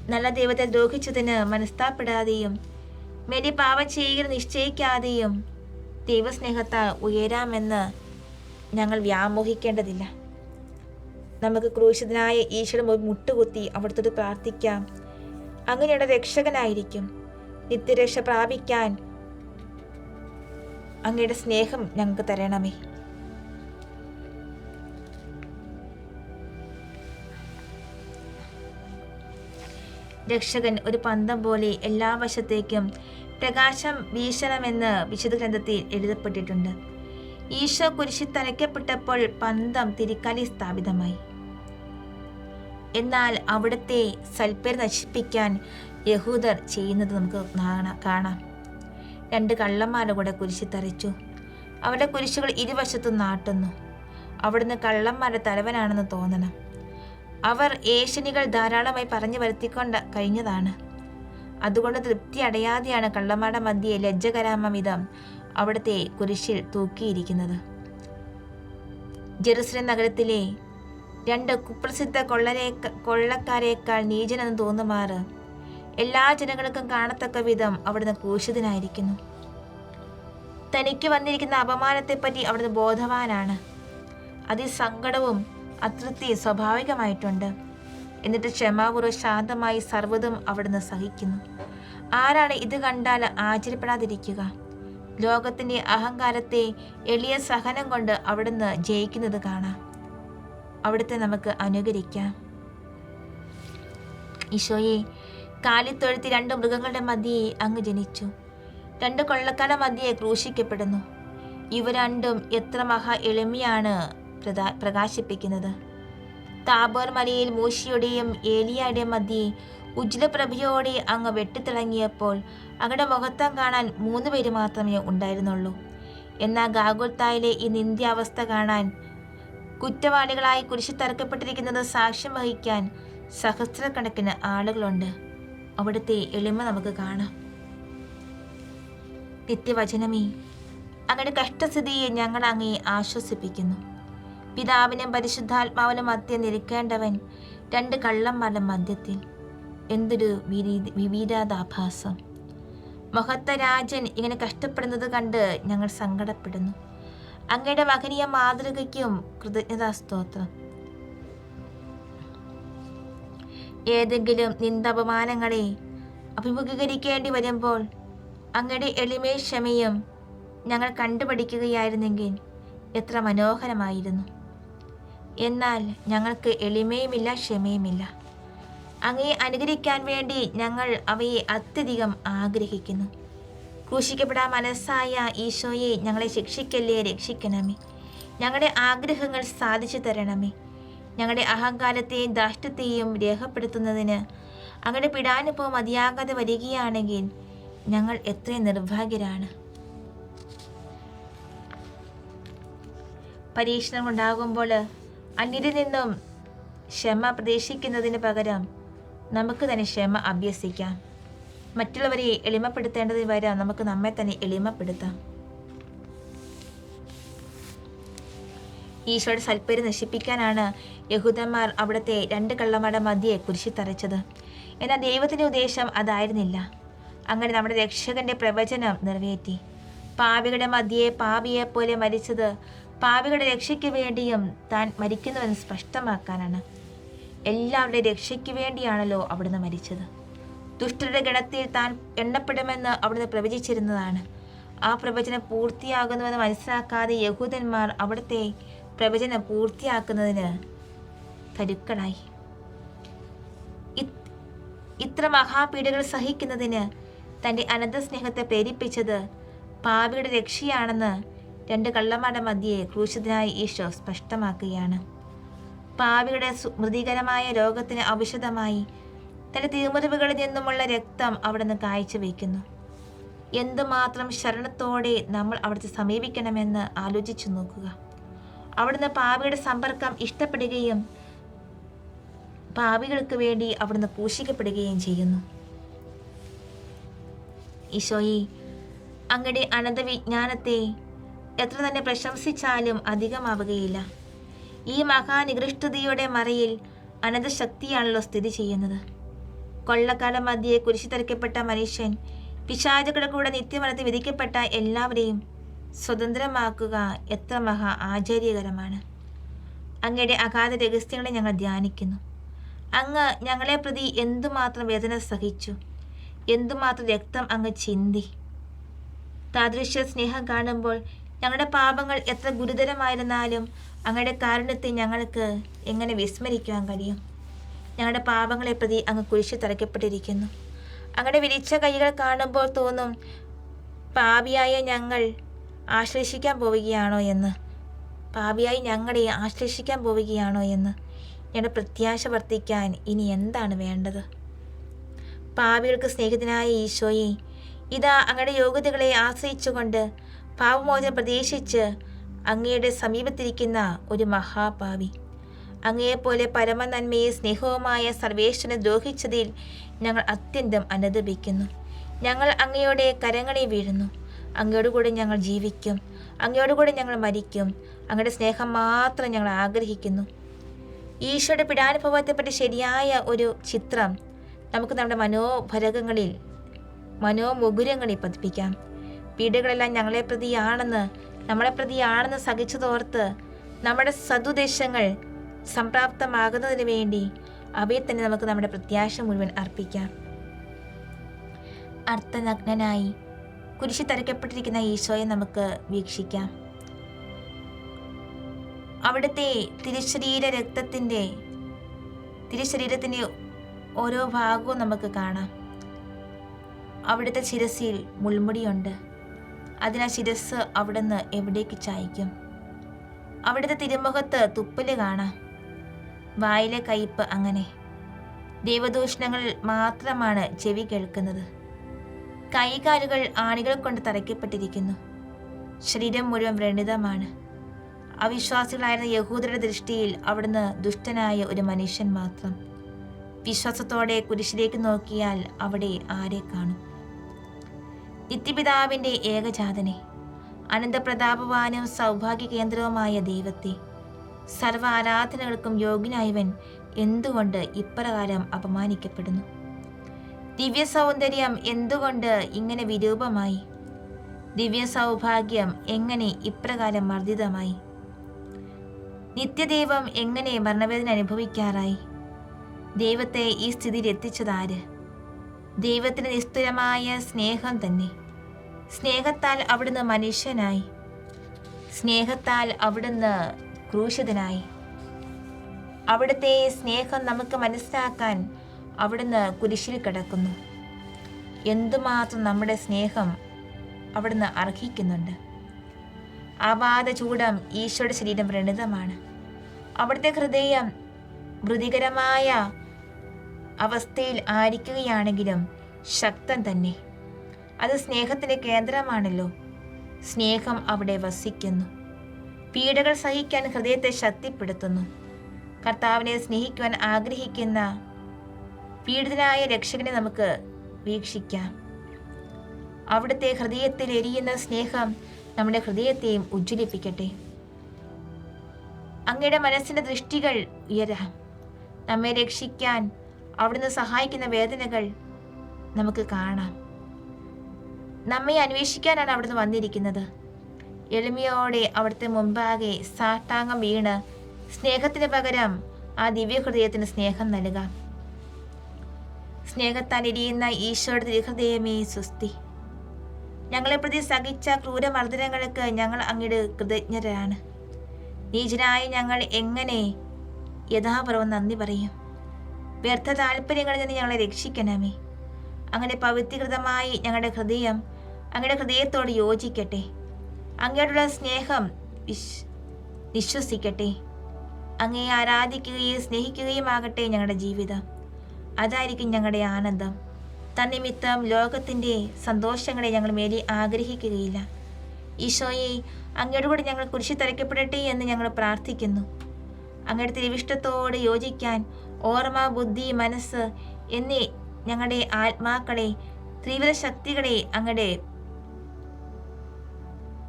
നല്ല ദൈവത്തെ ദ്രോഹിച്ചതിന് മനസ്താപ്പെടാതെയും മേരി പാപം ചെയ്യുക നിശ്ചയിക്കാതെയും ദൈവസ്നേഹത്താൽ ഉയരാമെന്ന് ഞങ്ങൾ വ്യാമോഹിക്കേണ്ടതില്ല. നമുക്ക് ക്രൂശിതനായ ഈശോയുടെ മുട്ടുകുത്തി അവിടുത്തോട് പ്രാർത്ഥിക്കാം. അങ്ങനെയുള്ള രക്ഷകനായിരിക്കും. നിത്യരക്ഷ പ്രാപിക്കാൻ അങ്ങയുടെ സ്നേഹം ഞങ്ങൾക്ക് തരണമേ. രക്ഷകൻ ഒരു പന്തം പോലെ എല്ലാ വശത്തേക്കും പ്രകാശം വീശണമെന്ന് വിശുദ്ധ ഗ്രന്ഥത്തിൽ എഴുതപ്പെട്ടിട്ടുണ്ട്. ഈശോ കുരിശിൽ തറയ്ക്കപ്പെട്ടപ്പോൾ പന്തം തിരിക്കാലി സ്ഥാപിതമായി. എന്നാൽ അവിടുത്തെ സൽപ്പേര് നശിപ്പിക്കാൻ യഹൂദർ ചെയ്യുന്നത് നമുക്ക് കാണാം. 2 കള്ളന്മാരുടെ കൂടെ കുരിശിൽ തറച്ചു. അവരുടെ കുരിശുകൾ ഇരുവശത്തും നാട്ടുന്നു. അവിടുന്ന് കള്ളന്മാരുടെ തലവനാണെന്ന് തോന്നണം. അവർ ഏഷണികൾ ധാരാളമായി പറഞ്ഞു വരുത്തിക്കൊണ്ട് കഴിഞ്ഞതാണ്. അതുകൊണ്ട് തൃപ്തി അടയാതെയാണ് കള്ളന്മാരുടെ മധ്യയെ ലജ്ജകരാമ വിധം അവിടുത്തെ കുരിശിൽ തൂക്കിയിരിക്കുന്നത്. ജെറുസലേം നഗരത്തിലെ 2 കുപ്രസിദ്ധ കൊള്ളക്കാരേക്കാൾ നീചനെന്ന് തോന്നുമാറ് എല്ലാ ജനങ്ങൾക്കും കാണത്തക്ക വിധം അവിടുന്ന് ക്രൂശിതനായിരിക്കുന്നു. തനിക്ക് വന്നിരിക്കുന്ന അപമാനത്തെപ്പറ്റി അവിടുന്ന് ബോധവാനാണ്. അതിസങ്കടവും അതൃപ്തിയും സ്വാഭാവികമായിട്ടുണ്ട്. എന്നിട്ട് ക്ഷമാപൂർവ്വം ശാന്തമായി സർവ്വതും അവിടുന്ന് സഹിക്കുന്നു. ആരാണ് ഇത് കണ്ടാൽ ആശ്ചര്യപ്പെടാതിരിക്കുക? ലോകത്തിൻ്റെ അഹങ്കാരത്തെ എളിയ സഹനം കൊണ്ട് അവിടുന്ന് ജയിക്കുന്നത് കാണാം. അവിടുത്തെ നമുക്ക് അനുകരിക്കാം. ഈശോയെ, കാലിത്തൊഴുത്തി 2 മൃഗങ്ങളുടെ മധ്യേ അങ്ങ് ജനിച്ചു. 2 കൊള്ളക്കാരുടെ മധ്യേ ക്രൂശിക്കപ്പെടുന്നു. ഇവ രണ്ടും എത്ര മഹാ എളിമയാണ് പ്രകാശിപ്പിക്കുന്നത്. താബോർ മലയിൽ മൂശിയുടെയും ഏലിയയുടെയും മധ്യേ ഉജ്ജ്വലപ്രഭയോടെ അങ്ങ് വെട്ടിത്തിളങ്ങിയപ്പോൾ അങ്ങയുടെ മുഖത്തം കാണാൻ 3 പേര് മാത്രമേ ഉണ്ടായിരുന്നുള്ളൂ. എന്നാൽ ഗാഗുൽത്തായിലെ ഈ നിന്ദ്യാവസ്ഥ കാണാൻ, കുറ്റവാളികളായി കുരിശിൽ തറക്കപ്പെട്ടിരിക്കുന്നത് സാക്ഷ്യം വഹിക്കാൻ സഹസ്രക്കണക്കിന് ആളുകളുണ്ട്. അവിടുത്തെ എളിമ നമുക്ക് കാണാം. നിത്യവചനമേ, അങ്ങയുടെ കഷ്ടസ്ഥിതിയെ ഞങ്ങൾ അങ്ങയെ ആശ്വസിപ്പിക്കുന്നു. പിതാവിനും പരിശുദ്ധാത്മാവിനും മധ്യം നിൽക്കേണ്ടവൻ 2 കള്ളന്മാരുടെ മധ്യത്തിൽ. എന്തൊരു വിവീരാതാഭാസം! മഹത്വരാജൻ ഇങ്ങനെ കഷ്ടപ്പെടുന്നത് കണ്ട് ഞങ്ങൾ സങ്കടപ്പെടുന്നു. അങ്ങയുടെ മഹനീയ മാതൃകയ്ക്കും കൃതജ്ഞതാസ്തോത്രം. ഏതെങ്കിലും നിന്ദാപമാനങ്ങളെ അഭിമുഖീകരിക്കേണ്ടി വരുമ്പോൾ അങ്ങയുടെ എളിമയും ക്ഷമയും ഞങ്ങൾ കണ്ടുപഠിക്കുകയായിരുന്നെങ്കിൽ എത്ര മനോഹരമായിരുന്നു. എന്നാൽ ഞങ്ങൾക്ക് എളിമയുമില്ല, ക്ഷമയുമില്ല. അങ്ങയെ അനുകരിക്കാൻ വേണ്ടി ഞങ്ങൾ അവയെ അത്യധികം ആഗ്രഹിക്കുന്നു. ക്രൂശിക്കപ്പെടാൻ മനസ്സായ ഈശോയെ, ഞങ്ങളെ ശിക്ഷിക്കല്ലേ, രക്ഷിക്കണമേ. ഞങ്ങളുടെ ആഗ്രഹങ്ങൾ സാധിച്ചു തരണമേ. ഞങ്ങളുടെ അഹങ്കാരത്തെയും ധാഷ്ട്യത്തെയും രേഖപ്പെടുത്തുന്നതിന് അങ്ങയുടെ പീഡാനുഭവം മതിയാകാതെ വരികയാണെങ്കിൽ ഞങ്ങൾ എത്രയും നിർഭാഗ്യരാണ്. പരീക്ഷണം ഉണ്ടാകുമ്പോൾ അന്യരിൽ നിന്നും ക്ഷമ പ്രതീക്ഷിക്കുന്നതിന് പകരം നമുക്ക് തന്നെ ക്ഷമ അഭ്യസിക്കാം. മറ്റുള്ളവരെ എളിമപ്പെടുത്തേണ്ടതിന് പകരം നമുക്ക് നമ്മെ തന്നെ എളിമപ്പെടുത്താം. ഈശോയുടെ സൽപ്പേര് നശിപ്പിക്കാനാണ് യഹൂദന്മാർ അവിടുത്തെ 2 കള്ളന്മാരുടെ മധ്യേ കുരിശിൽ തറച്ചത്. എന്നാൽ ദൈവത്തിൻ്റെ ഉദ്ദേശം അതായിരുന്നില്ല. അങ്ങനെ നമ്മുടെ രക്ഷകന്റെ പ്രവചനം നിറവേറ്റി. പാപികളുടെ മധ്യേ പാപിയെപ്പോലെ മരിച്ചത് പാപികളുടെ രക്ഷയ്ക്ക് വേണ്ടിയും താൻ മരിക്കുന്നുവെന്ന് സ്പഷ്ടമാക്കാനാണ്. എല്ലാവരുടെയും രക്ഷയ്ക്ക് വേണ്ടിയാണല്ലോ അവിടുന്ന് മരിച്ചത്. ദുഷ്ടരുടെ ഗണത്തിൽ താൻ എണ്ണപ്പെടുമെന്ന് അവിടുന്ന് പ്രവചിച്ചിരുന്നതാണ്. ആ പ്രവചനം പൂർത്തിയാകുന്നുവെന്ന് മനസ്സിലാക്കാതെ യഹൂദന്മാർ അവിടുത്തെ പ്രവചനം പൂർത്തിയാക്കുന്നതിന് കരുക്കളായി. ഇത്ര മഹാപീഡകൾ സഹിക്കുന്നതിന് തൻ്റെ അനന്ത സ്നേഹത്തെ പ്രേരിപ്പിച്ചത് പാപിയുടെ രക്ഷയാണെന്ന് 2 കള്ളന്മാരുടെ മധ്യേ ക്രൂശിതനായ ഈശോ സ്പഷ്ടമാക്കുകയാണ്. പാപിയുടെ സ്മൃതികരമായ രോഗത്തിന് ഔഷധമായി തൻ്റെ തിരുമുറിവുകളിൽ നിന്നുമുള്ള രക്തം അവിടുന്ന് കാഴ്ചവെക്കുന്നു. എന്തുമാത്രം ശരണത്തോടെ നമ്മൾ അവിടുത്തെ സമീപിക്കണമെന്ന് ആലോചിച്ചു നോക്കുക. അവിടുന്ന് പാപിയുടെ സമ്പർക്കം ഇഷ്ടപ്പെടുകയും പാപികൾക്ക് വേണ്ടി അവിടുന്ന് ക്രൂശിക്കപ്പെടുകയും ചെയ്യുന്നു. ഈശോയെ, അങ്ങയുടെ അനന്ത വിജ്ഞാനത്തെ എത്ര തന്നെ പ്രശംസിച്ചാലും അധികമാവുകയില്ല. ഈ മഹാനികൃഷ്ടതയുടെ മറയിൽ അനന്തശക്തിയാണല്ലോ സ്ഥിതി ചെയ്യുന്നത്. കൊള്ളക്കാരുടെ മധ്യേ കുരിശിൽ തറയ്ക്കപ്പെട്ട മനുഷ്യൻ പിശാചുക്കളുടെ കൂടെ നിത്യമരണത്തിൽ വിധിക്കപ്പെട്ട എല്ലാവരെയും സ്വതന്ത്രമാക്കുക എത്ര മഹാ ആശ്ചര്യകരമാണ്. അങ്ങയുടെ അഗാധ രഹസ്യങ്ങളെ ഞങ്ങൾ ധ്യാനിക്കുന്നു. അങ്ങ് ഞങ്ങളെ പ്രതി എന്തുമാത്രം വേദന സഹിച്ചു, എന്തുമാത്രം രക്തം അങ്ങ് ചിന്തി. താദൃശ്യ സ്നേഹം കാണുമ്പോൾ ഞങ്ങളുടെ പാപങ്ങൾ എത്ര ഗുരുതരമായിരുന്നാലും അങ്ങയുടെ കാരുണ്യത്തെ ഞങ്ങൾക്ക് എങ്ങനെ വിസ്മരിക്കുവാൻ കഴിയും? ഞങ്ങളുടെ പാപങ്ങളെ പ്രതി അങ്ങ് കുരിശിൽ തറയ്ക്കപ്പെട്ടിരിക്കുന്നു. അങ്ങയുടെ വിരിച്ച കൈകൾ കാണുമ്പോൾ തോന്നും, പാപിയായ ഞങ്ങൾ ആശ്ലേഷിക്കാൻ പോവുകയാണോ എന്ന്. പാപിയായി ഞങ്ങളെ ആശ്ലേഷിക്കാൻ പോവുകയാണോ എന്ന്. ഞങ്ങളുടെ പ്രത്യാശ വർദ്ധിക്കാൻ ഇനി എന്താണ് വേണ്ടത്? പാപികൾക്ക് സ്നേഹിതനായ ഈശോയെ, ഇതാ അങ്ങയുടെ യോഗ്യതകളെ ആശ്രയിച്ചുകൊണ്ട് പാപമോചനം പ്രതീക്ഷിച്ച് അങ്ങയുടെ സമീപത്തിരിക്കുന്ന ഒരു മഹാപാപി. അങ്ങയെപ്പോലെ പരമനന്മയെ സ്നേഹവുമായ സർവേശ്വരനെ ദ്രോഹിച്ചതിൽ ഞങ്ങൾ അത്യന്തം അനുതപിക്കുന്നു. ഞങ്ങൾ അങ്ങയുടെ കരങ്ങളിൽ വീഴുന്നു. അങ്ങയോടുകൂടെ ഞങ്ങൾ ജീവിക്കും, അങ്ങയോടുകൂടെ ഞങ്ങൾ മരിക്കും. അങ്ങയുടെ സ്നേഹം മാത്രം ഞങ്ങൾ ആഗ്രഹിക്കുന്നു. ഈശോയുടെ പീഡാനുഭവത്തെപ്പറ്റി ശരിയായ ഒരു ചിത്രം നമുക്ക് നമ്മുടെ മനോമുകുരങ്ങളിൽ പതിപ്പിക്കാം. പീഡകളെല്ലാം നമ്മളെ പ്രതിയാണെന്ന് സഹിച്ചതോർത്ത് നമ്മുടെ സതുദ്ദേശങ്ങൾ സംപ്രാപ്തമാകുന്നതിന് വേണ്ടി അവയെ തന്നെ നമുക്ക് നമ്മുടെ പ്രത്യാശ മുഴുവൻ അർപ്പിക്കാം. അർത്ഥനഗ്നനായി കുരിശിൽ തറയ്ക്കപ്പെട്ടിരിക്കുന്ന ഈശോയെ നമുക്ക് വീക്ഷിക്കാം. അവിടുത്തെ തിരുശരീരത്തിൻ്റെ ഓരോ ഭാഗവും നമുക്ക് കാണാം. അവിടുത്തെ ശിരസിൽ മുൾമുടിയുണ്ട്. അതിനാൽ ശിരസ് അവിടുന്ന് എവിടേക്ക് ചായ്ക്കും? അവിടുത്തെ തിരുമുഖത്ത് തുപ്പല് കാണാം. വായിലെ കയ്പ് അങ്ങനെ. ദൈവദൂഷണങ്ങൾ മാത്രമാണ് ചെവി കേൾക്കുന്നത്. കൈകാലുകൾ ആണികൾ കൊണ്ട് തറയ്ക്കപ്പെട്ടിരിക്കുന്നു. ശരീരം മുഴുവൻ വ്രണിതമാണ്. അവിശ്വാസികളായിരുന്ന യഹൂദരുടെ ദൃഷ്ടിയിൽ അവിടുന്ന് ദുഷ്ടനായ ഒരു മനുഷ്യൻ മാത്രം. വിശ്വാസത്തോടെ കുരിശിലേക്ക് നോക്കിയാൽ അവിടെ ആരെ കാണും? നിത്യപിതാവിൻ്റെ ഏകജാതനെ, അനന്തപ്രതാപവാനും സൗഭാഗ്യ കേന്ദ്രവുമായ ദൈവത്തെ, സർവ്വ ആരാധനകൾക്കും യോഗ്യനായവൻ എന്തുകൊണ്ട് ഇപ്രകാരം അപമാനിക്കപ്പെടുന്നു? ദിവ്യ സൗന്ദര്യം എന്തുകൊണ്ട് ഇങ്ങനെ വിരൂപമായി? ദിവ്യ സൗഭാഗ്യം എങ്ങനെ ഇപ്രകാരം മർദ്ദിതമായി? നിത്യദൈവം എങ്ങനെ മരണവേദന അനുഭവിക്കാറായി? ദൈവത്തെ ഈ സ്ഥിതിയിൽ എത്തിച്ചതാര്? ദൈവത്തിന് നിസ്തുലമായ സ്നേഹം തന്നെ. സ്നേഹത്താൽ അവിടുന്ന് മനുഷ്യനായി. സ്നേഹത്താൽ അവിടുന്ന് ക്രൂശിതനായി. അവിടുത്തെ സ്നേഹം നമുക്ക് മനസ്സിലാക്കാൻ അവിടുന്ന് കുരിശിൽ കിടക്കുന്നു. എന്തുമാത്രം നമ്മുടെ സ്നേഹം അവിടുന്ന് അർഹിക്കുന്നുണ്ട്. ആപാത ചൂടം ഈശോയുടെ ശരീരം വ്രണിതമാണ്. അവിടുത്തെ ഹൃദയം മൃതികരമായ അവസ്ഥയിൽ ആയിരിക്കുകയാണെങ്കിലും ശക്തൻ തന്നെ. അത് സ്നേഹത്തിൻ്റെ കേന്ദ്രമാണല്ലോ. സ്നേഹം അവിടെ വസിക്കുന്നു. പീഡകൾ സഹിക്കാൻ ഹൃദയത്തെ ശക്തിപ്പെടുത്തുന്നു. കർത്താവിനെ സ്നേഹിക്കുവാൻ ആഗ്രഹിക്കുന്ന പീഡിതനായ രക്ഷകനെ നമുക്ക് വീക്ഷിക്കാം. അവിടുത്തെ ഹൃദയത്തിൽ എരിയുന്ന സ്നേഹം നമ്മുടെ ഹൃദയത്തെയും ഉജ്ജ്വലിപ്പിക്കട്ടെ. അങ്ങയുടെ മനസ്സിൻ്റെ ദൃഷ്ടികൾ ഉയരാം. നമ്മെ രക്ഷിക്കാൻ അവിടുന്ന് സഹായിക്കുന്ന വേദനകൾ നമുക്ക് കാണാം. നമ്മെ അന്വേഷിക്കാനാണ് അവിടുന്ന് വന്നിരിക്കുന്നത്. എളിമയോടെ അവിടുത്തെ മുമ്പാകെ സാഷ്ടാംഗം വീണ് സ്നേഹത്തിന് പകരം ആ ദിവ്യഹൃദയത്തിന് സ്നേഹം നൽകാം. സ്നേഹത്താൽ എരിയുന്ന ഈശോയുടെ തിരുഹൃദയമേ സ്വസ്തി. ഞങ്ങളെ പ്രതി സഹിച്ച ക്രൂരമർദ്ദനങ്ങൾക്ക് ഞങ്ങൾ അങ്ങയുടെ കൃതജ്ഞരാണ്. നീചനായ ഞങ്ങൾ എങ്ങനെ യഥാപൂർവം നന്ദി പറയും? വ്യർത്ഥ താല്പര്യങ്ങളിൽ നിന്ന് ഞങ്ങളെ രക്ഷിക്കണമേ. അങ്ങനെ പവിത്രീകൃതമായി ഞങ്ങളുടെ ഹൃദയം അങ്ങയുടെ ഹൃദയത്തോട് യോജിക്കട്ടെ. അങ്ങയോടുള്ള സ്നേഹം വിശ്വസിക്കട്ടെ. അങ്ങയെ ആരാധിക്കുകയും സ്നേഹിക്കുകയുമാകട്ടെ ഞങ്ങളുടെ ജീവിതം. അതായിരിക്കും ഞങ്ങളുടെ ആനന്ദം. തന്നിമിത്തം ലോകത്തിൻ്റെ സന്തോഷങ്ങളെ ഞങ്ങൾ മേലെ ആഗ്രഹിക്കുകയില്ല. ഈശോയെ, അങ്ങയോടുകൂടി ഞങ്ങൾ കുരിശിൽ തറയ്ക്കപ്പെടട്ടെ എന്ന് ഞങ്ങൾ പ്രാർത്ഥിക്കുന്നു. അങ്ങയുടെ തിരുവിഷ്ടത്തോട് യോജിക്കാൻ ഓർമ്മ, ബുദ്ധി, മനസ്സ് എന്നീ ഞങ്ങളുടെ ആത്മാക്കളെ, തീവ്ര ശക്തികളെ അങ്ങയുടെ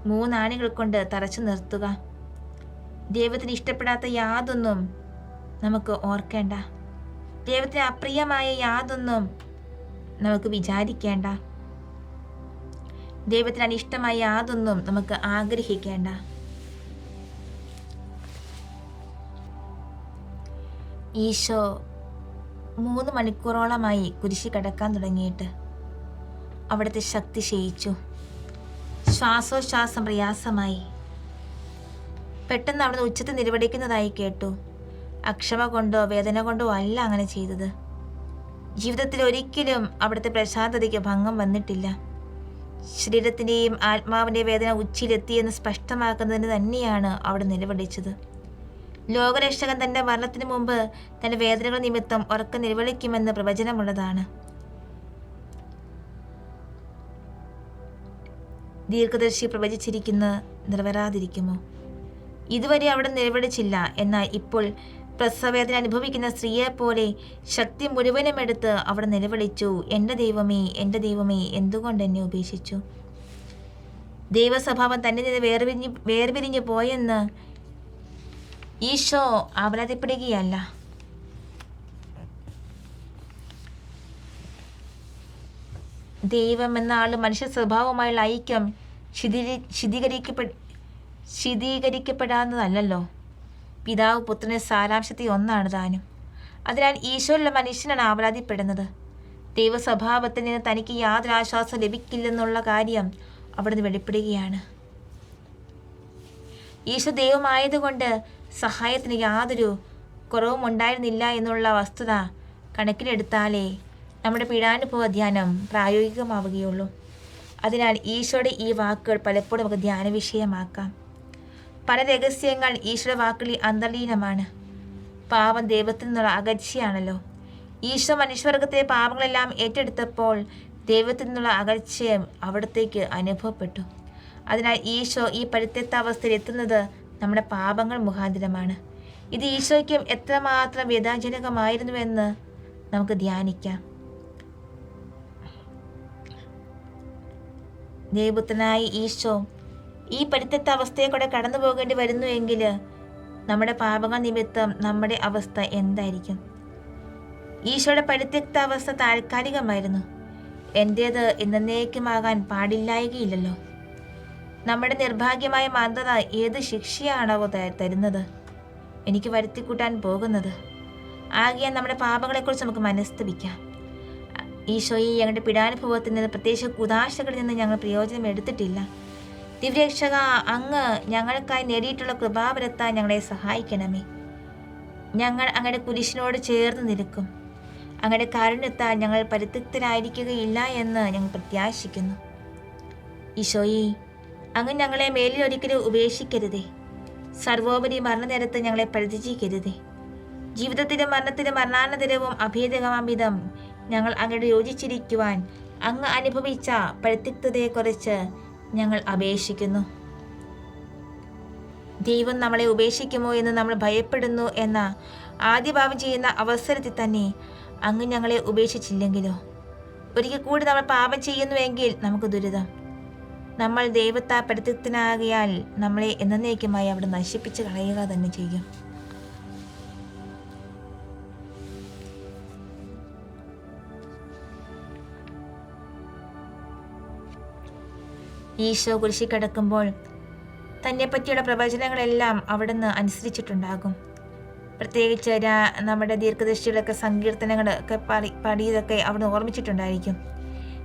മൂന്നാണികൾ കൊണ്ട് തറച്ചു നിർത്തുക. ദൈവത്തിന് ഇഷ്ടപ്പെടാത്ത യാതൊന്നും നമുക്ക് ഓർക്കേണ്ട. ദൈവത്തിന് അപ്രിയമായ യാതൊന്നും നമുക്ക് വിചാരിക്കേണ്ട. ദൈവത്തിന് അനിഷ്ടമായ യാതൊന്നും നമുക്ക് ആഗ്രഹിക്കേണ്ട. ഈശോ 3 മണിക്കൂറോളമായി കുരിശി കിടക്കാൻ തുടങ്ങിയിട്ട് അവിടുത്തെ ശക്തി ക്ഷയിച്ചു. ശ്വാസോച്ഛ്വാസം പ്രയാസമായി. പെട്ടെന്ന് അവിടുന്ന് ഉച്ചത്തിൽ നിലവിളിക്കുന്നതായി കേട്ടു. അക്ഷമ കൊണ്ടോ വേദന കൊണ്ടോ അല്ല അങ്ങനെ ചെയ്തത്. ജീവിതത്തിൽ ഒരിക്കലും അവിടുത്തെ പ്രശാന്തതയ്ക്ക് ഭംഗം വന്നിട്ടില്ല. ശരീരത്തിൻ്റെയും ആത്മാവിൻ്റെയും വേദന ഉച്ചിയിലെത്തിയെന്ന് സ്പഷ്ടമാക്കുന്നതിന് തന്നെയാണ് അവിടെ നിലവിളിച്ചത്. ലോകരക്ഷകൻ തൻ്റെ മരണത്തിന് മുമ്പ് തൻ്റെ വേദനകൾ നിമിത്തം ഉറക്കം നിലവിളിക്കുമെന്ന് പ്രവചനമുള്ളതാണ്. ദീർഘദർശി പ്രവചിച്ചിരിക്കുന്ന നിറവേറാതിരിക്കുമോ? ഇതുവരെ അവിടെ നിലവിളിച്ചില്ല. എന്നാൽ ഇപ്പോൾ പ്രസവവേദന അനുഭവിക്കുന്ന സ്ത്രീയെപ്പോലെ ശക്തി മുഴുവനും എടുത്ത് അവിടെ നിലവിളിച്ചു, എൻ്റെ ദൈവമേ, എൻ്റെ ദൈവമേ, എന്തുകൊണ്ട് എന്നെ ഉപേക്ഷിച്ചു? ദൈവസ്വഭാവം തന്നെ നിന്ന് വേർപിരിഞ്ഞു പോയെന്ന് ഈശോ അപരാധപ്പെടുകയല്ല. ദൈവം എന്ന ആൾ മനുഷ്യ സ്വഭാവമായുള്ള ഐക്യം ശീതീകരിക്കപ്പെടാവുന്നതല്ലോ. പിതാവ് പുത്രന് സാരാംശത്തിൽ ഒന്നാണ് താനും. അതിനാൽ ഈശോയുള്ള മനുഷ്യനാണ് അപരാധിപ്പെടുന്നത്. ദൈവസ്വഭാവത്തിൽ നിന്ന് തനിക്ക് യാതൊരു ആശ്വാസം ലഭിക്കില്ലെന്നുള്ള കാര്യം അവിടുന്ന് വെളിപ്പെടുകയാണ്. ഈശോ ദൈവമായതുകൊണ്ട് സഹായത്തിന് യാതൊരു കുറവും ഉണ്ടായിരുന്നില്ല എന്നുള്ള വസ്തുത കണക്കിലെടുത്താലേ നമ്മുടെ പീഡാനുഭവ ധ്യാനം പ്രായോഗികമാവുകയുള്ളൂ. അതിനാൽ ഈശോയുടെ ഈ വാക്കുകൾ പലപ്പോഴും നമുക്ക് ധ്യാന വിഷയമാക്കാം. പല രഹസ്യങ്ങൾ ഈശോയുടെ വാക്കുകളിൽ അന്തർലീനമാണ്. പാപം ദൈവത്തിൽ നിന്നുള്ള അകൽച്ചയാണല്ലോ. ഈശോ മനുഷ്യവർഗത്തെ പാപങ്ങളെല്ലാം ഏറ്റെടുത്തപ്പോൾ ദൈവത്തിൽ നിന്നുള്ള അകൽച്ചയും അവിടത്തേക്ക് അനുഭവപ്പെട്ടു. അതിനാൽ ഈശോ ഈ പരിത്യക്ത അവസ്ഥയിൽ എത്തുന്നത് നമ്മുടെ പാപങ്ങൾ മുഖാന്തരമാണ്. ഇത് ഈശോയ്ക്കും എത്രമാത്രം വേദനാജനകമായിരുന്നുവെന്ന് നമുക്ക് ധ്യാനിക്കാം. ദൈവപുത്രനായ ഈശോ ഈ പരിത്യക്ത അവസ്ഥയെ കൂടെ കടന്നു പോകേണ്ടി വരുന്നുവെങ്കിൽ നമ്മുടെ പാപങ്ങൾ നിമിത്തം നമ്മുടെ അവസ്ഥ എന്തായിരിക്കും? ഈശോയുടെ പരിത്യക്ത അവസ്ഥ താൽക്കാലികമായിരുന്നു. എൻ്റേത് എന്നേക്കുമാകാൻ പാടില്ലായകയില്ലല്ലോ. നമ്മുടെ നിർഭാഗ്യമായ മാന്യത ഏത് ശിക്ഷയാണാവോ തരുന്നത്, എനിക്ക് വരുത്തിക്കൂട്ടാൻ പോകുന്നത്? ആകയാൽ നമ്മുടെ പാപങ്ങളെക്കുറിച്ച് നമുക്ക് മനസ്തപിക്കാം. ഈശോയെ, ഞങ്ങളുടെ പീഡാനുഭവത്തിൽ നിന്ന്, പ്രത്യേകിച്ച് കുദാശകളിൽ നിന്ന് ഞങ്ങൾ പ്രയോജനം എടുത്തിട്ടില്ല. ദിവ്യരക്ഷക, അങ്ങ് ഞങ്ങൾക്കായി നേടിയിട്ടുള്ള കൃപാവരത്താൽ ഞങ്ങളെ സഹായിക്കണമേ. ഞങ്ങൾ അങ്ങയുടെ കുരിശിനോട് ചേർന്ന് നിൽക്കും. അങ്ങയുടെ കാരുണ്യത്താൽ ഞങ്ങൾ പരിത്യക്തരായിരിക്കുകയില്ല എന്ന് ഞങ്ങൾ പ്രത്യാശിക്കുന്നു. ഈശോയെ, അങ്ങ് ഞങ്ങളെ മേലിൽ ഒരിക്കലും ഉപേക്ഷിക്കരുതേ. സർവോപരി മരണനേരത്ത് ഞങ്ങളെ പരിത്യജിക്കരുതേ. ജീവിതത്തിലും മരണത്തിലും മരണാനന്തരവും അഭേദമാംവിധം ഞങ്ങൾ അങ്ങോട്ട് യോജിച്ചിരിക്കുവാൻ അങ്ങ് അനുഭവിച്ച പരിത്യക്തതയെക്കുറിച്ച് ഞങ്ങൾ അപേക്ഷിക്കുന്നു. ദൈവം നമ്മളെ ഉപേക്ഷിക്കുമോ എന്ന് നമ്മൾ ഭയപ്പെടുന്നു എന്ന ആദ്യഭാവം ചെയ്യുന്ന അവസരത്തിൽ തന്നെ അങ്ങ് ഞങ്ങളെ ഉപേക്ഷിച്ചില്ലെങ്കിലോ? ഒരിക്കൽ കൂടി നമ്മൾ പാപം ചെയ്യുന്നുവെങ്കിൽ നമുക്ക് ദുരിതം. നമ്മൾ ദൈവത്താൽ പരിത്യക്തനാകിയാൽ നമ്മളെ എന്നേക്കുമായി അവിടെ നശിപ്പിച്ച് കളയുക തന്നെ ചെയ്യും. ഈശോ കുരിശിൽ കിടക്കുമ്പോൾ തന്നെ പറ്റിയുള്ള പ്രവചനങ്ങളെല്ലാം അവിടുന്ന് അനുസരിച്ചിട്ടുണ്ടാകും. പ്രത്യേകിച്ച് നമ്മുടെ ദീർഘദർശികളൊക്കെ സങ്കീർത്തനങ്ങളൊക്കെ പാടിയതൊക്കെ അവിടുന്ന് ഓർമ്മിച്ചിട്ടുണ്ടായിരിക്കും.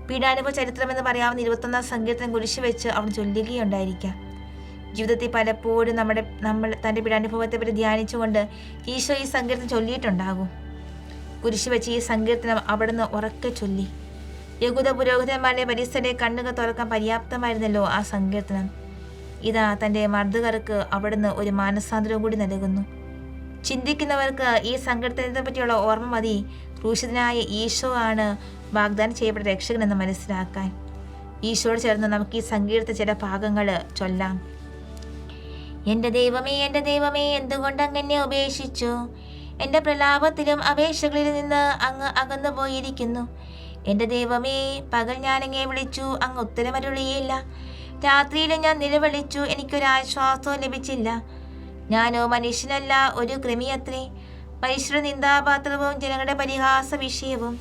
പീഡാനുഭവ ചരിത്രമെന്ന് പറയാവുന്ന 21-ാം സങ്കീർത്തനം കുരിശ് വെച്ച് അവിടുന്ന് ചൊല്ലുകയുണ്ടായിരിക്കാം. ജീവിതത്തിൽ പലപ്പോഴും നമ്മൾ തൻ്റെ പീഡാനുഭവത്തെ പറ്റി ധ്യാനിച്ചുകൊണ്ട് ഈശോ ഈ സങ്കീർത്തനം ചൊല്ലിയിട്ടുണ്ടാകും. കുരിശ് വെച്ച് ഈ സങ്കീർത്തനം അവിടുന്ന് ഉറക്കെ ചൊല്ലി. യഹൂദ പുരോഹിതന്മാരുടെ പരിസരെ കണ്ണുകൾ തുറക്കാൻ പര്യാപ്തമായിരുന്നല്ലോ ആ സങ്കീർത്തനം. ഇതാ തൻ്റെ മർദ്ദകർക്ക് അവിടുന്ന് ഒരു മാനസാന്തരവും കൂടി നൽകുന്നു. ചിന്തിക്കുന്നവർക്ക് ഈ സങ്കീർത്തനത്തെ പറ്റിയുള്ള ഓർമ്മ മതി ക്രൂശിതനായ ഈശോ ആണ് വാഗ്ദാനം ചെയ്യപ്പെട്ട രക്ഷകനെന്ന് മനസ്സിലാക്കാൻ. ഈശോയോട് ചേർന്ന് നമുക്ക് ഈ സങ്കീർത്തന ചില ഭാഗങ്ങൾ ചൊല്ലാം. എൻ്റെ ദൈവമേ, എൻ്റെ ദൈവമേ, എന്തുകൊണ്ട് അങ്ങനെ ഉപേക്ഷിച്ചു? എൻ്റെ പ്രലാപത്തിലും അപേക്ഷകളിൽ നിന്ന് അങ്ങ് അകന്നു പോയിരിക്കുന്നു. എൻ്റെ ദൈവമേ, പകൽ ഞാനങ്ങേ വിളിച്ചു, അങ്ങ് ഉത്തരമരുളിയില്ല. രാത്രിയിലും ഞാൻ നിലവിളിച്ചു, എനിക്കൊരാശ്വാസവും ലഭിച്ചില്ല. ഞാനോ മനുഷ്യനല്ല, ഒരു കൃമിയത്രേ, മനുഷ്യരുടെ നിന്ദാപാത്രവും ജനങ്ങളുടെ പരിഹാസ വിഷയവും.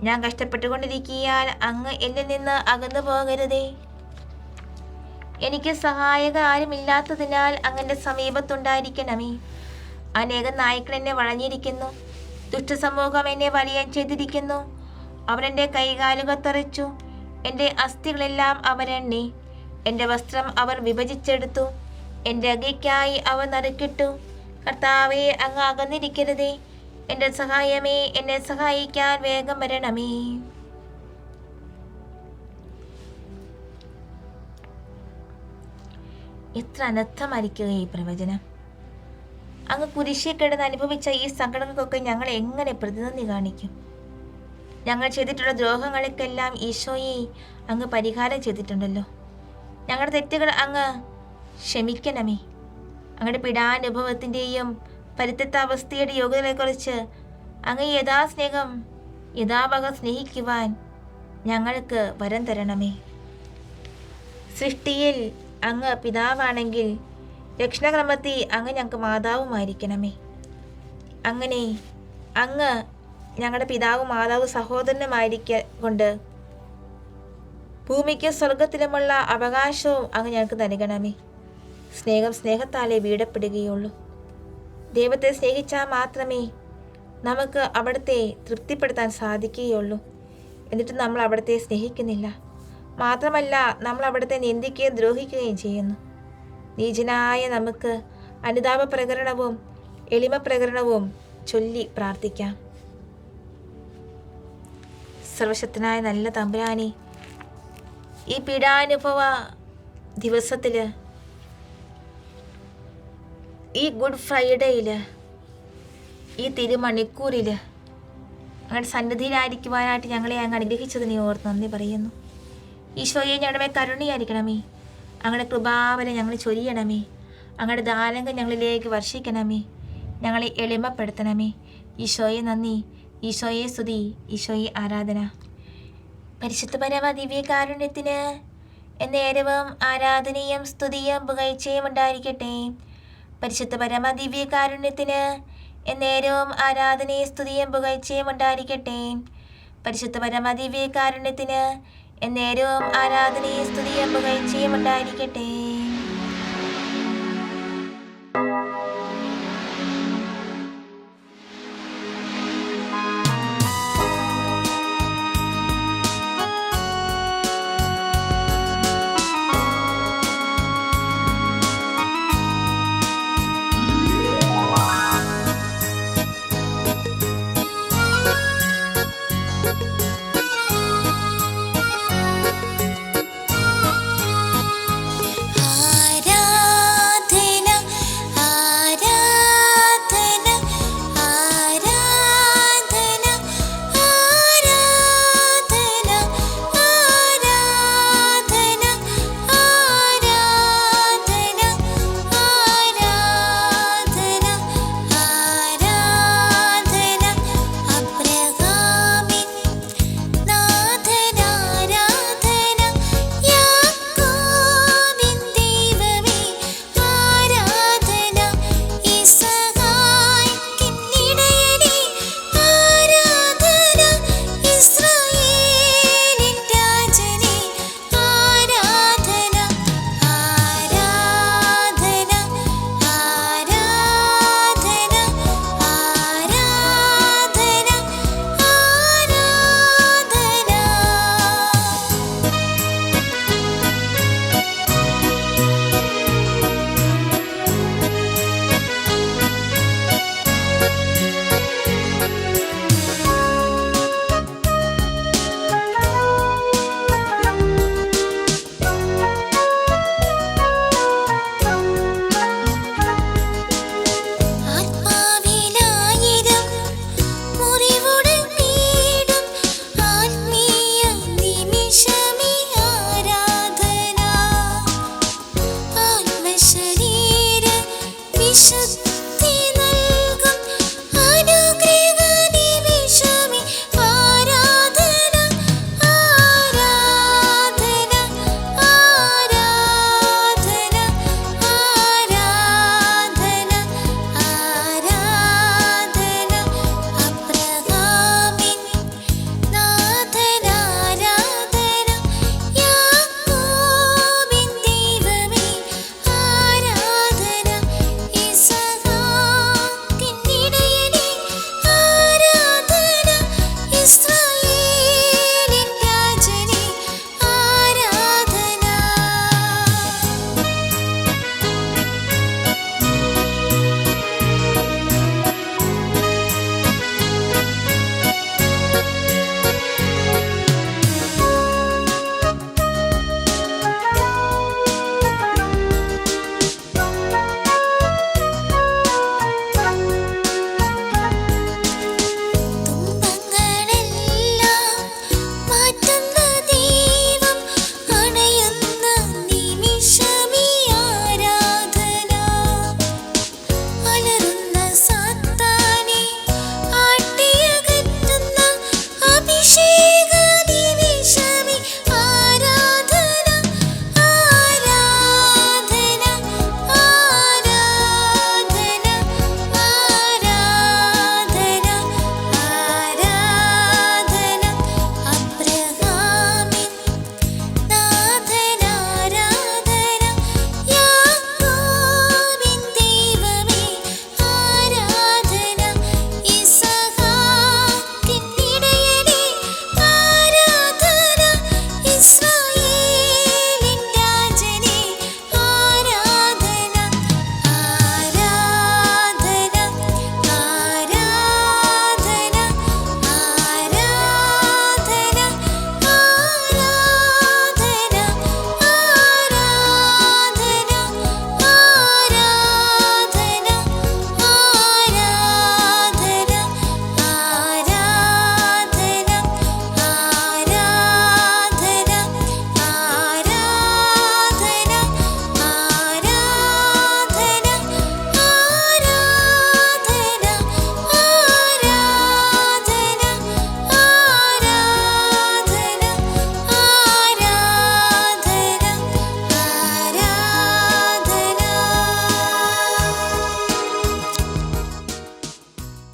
ഞാൻ കഷ്ടപ്പെട്ടുകൊണ്ടിരിക്കിയാൽ അങ്ങ് എന്നിൽ നിന്ന് അകന്നു പോകരുതേ. എനിക്ക് സഹായക ആരുമില്ലാത്തതിനാൽ അങ്ങന്റെ സമീപത്തുണ്ടായിരിക്കണമേ. അനേകം നായ്ക്കൾ എന്നെ വളഞ്ഞിരിക്കുന്നു. ദുഷ്ടസമൂഹം എന്നെ വലിയ ചെയ്തിരിക്കുന്നു. അവരെൻ്റെ കൈകാലുകൾ തറച്ചു. എൻ്റെ അസ്ഥികളെല്ലാം അവരെണ്ണി. എൻ്റെ വസ്ത്രം അവർ വിഭജിച്ചെടുത്തു. എൻ്റെ അകയ്ക്കായി അവർ നറുക്കിട്ടു. കർത്താവേ, അങ്ങ് അകന്നിരിക്കരുതേ. എൻ്റെ സഹായമേ, എന്നെ സഹായിക്കാൻ വേഗം വരണമേ. എത്ര അനർത്ഥമായിരിക്കുക ഈ പ്രവചനം. അങ്ങ് കുരിശിൽ കിടന്ന് അനുഭവിച്ച ഈ സങ്കടങ്ങൾക്കൊക്കെ ഞങ്ങൾ എങ്ങനെ പ്രതിനിധി കാണിക്കും? ഞങ്ങൾ ചെയ്തിട്ടുള്ള ദ്രോഹങ്ങൾക്കെല്ലാം ഈശോയെ അങ്ങ് പരിഹാരം ചെയ്തിട്ടുണ്ടല്ലോ. ഞങ്ങളുടെ തെറ്റുകൾ അങ്ങ് ക്ഷമിക്കണമേ. അങ്ങയുടെ പീഡാനുഭവത്തിൻ്റെയും പരിത്യക്താവസ്ഥയുടെ യോഗ്യതകളെക്കുറിച്ച് അങ്ങ് യഥാസ്നേഹം യഥാഭാഗം സ്നേഹിക്കുവാൻ ഞങ്ങൾക്ക് വരം തരണമേ. സൃഷ്ടിയിൽ അങ്ങ് പിതാവാണെങ്കിൽ രക്ഷണക്രമത്തിൽ അങ്ങ് ഞങ്ങൾക്ക് മാതാവുമായിരിക്കണമേ. അങ്ങനെ അങ്ങ് ഞങ്ങളുടെ പിതാവും മാതാവും സഹോദരനുമായിരിക്കൊണ്ട് ഭൂമിക്ക് സ്വർഗത്തിലുമുള്ള അവകാശവും അങ്ങ് ഞങ്ങൾക്ക് നൽകണമേ. സ്നേഹം സ്നേഹത്താലേ വീടപ്പെടുകയുള്ളൂ. ദൈവത്തെ സ്നേഹിച്ചാൽ മാത്രമേ നമുക്ക് അവിടുത്തെ തൃപ്തിപ്പെടുത്താൻ സാധിക്കുകയുള്ളൂ. എന്നിട്ട് നമ്മൾ അവിടുത്തെ സ്നേഹിക്കുന്നില്ല. മാത്രമല്ല, നമ്മൾ അവിടുത്തെ നിന്ദിക്കുകയും ദ്രോഹിക്കുകയും ചെയ്യുന്നു. നീചനായ നമുക്ക് അനുതാപ പ്രകരണവും എളിമ പ്രകരണവും ചൊല്ലി പ്രാർത്ഥിക്കാം. സർവശക്തനായ നല്ല തമ്പുരാനെ, ഈ പീഡാനുഭവ ദിവസത്തിൽ, ഈ ഗുഡ് ഫ്രൈഡേയിൽ, ഈ തിരുമണിക്കൂറിൽ അങ്ങയുടെ സന്നിധിയിലായിരിക്കുവാനായിട്ട് ഞങ്ങളെ അങ്ങ് അനുഗ്രഹിച്ചതിനെ ഓർത്ത് നന്ദി പറയുന്നു. ഈശോയെ, ഞങ്ങളുടെ മേൽ കരുണയായിരിക്കണമേ. അങ്ങയുടെ കൃപാവരം ഞങ്ങൾ ചൊരിയണമേ. അങ്ങയുടെ ദാനങ്ങൾ ഞങ്ങളിലേക്ക് വർഷിക്കണമേ. ഞങ്ങളെ എളിമപ്പെടുത്തണമേ. ഈശോയെ നന്ദി, ഈശോയെ സ്തുതി, ഈശോയെ ആരാധന. പരിശുദ്ധ പരമ ദിവ്യകാരുണ്യത്തിന് എന്നേരവും ആരാധനയും സ്തുതിയും പുകഴ്ചയും ഉണ്ടായിരിക്കട്ടെ. പരിശുദ്ധ പരമ ദിവ്യകാരുണ്യത്തിന് എന്നേരവും ആരാധനയും സ്തുതിയും പുകഴ്ചയും ഉണ്ടായിരിക്കട്ടെ. പരിശുദ്ധ പരമ ദിവ്യകാരുണ്യത്തിന് എന്നേരവും ആരാധനയും സ്തുതിയും പുകഴ്ചയും ഉണ്ടായിരിക്കട്ടെ.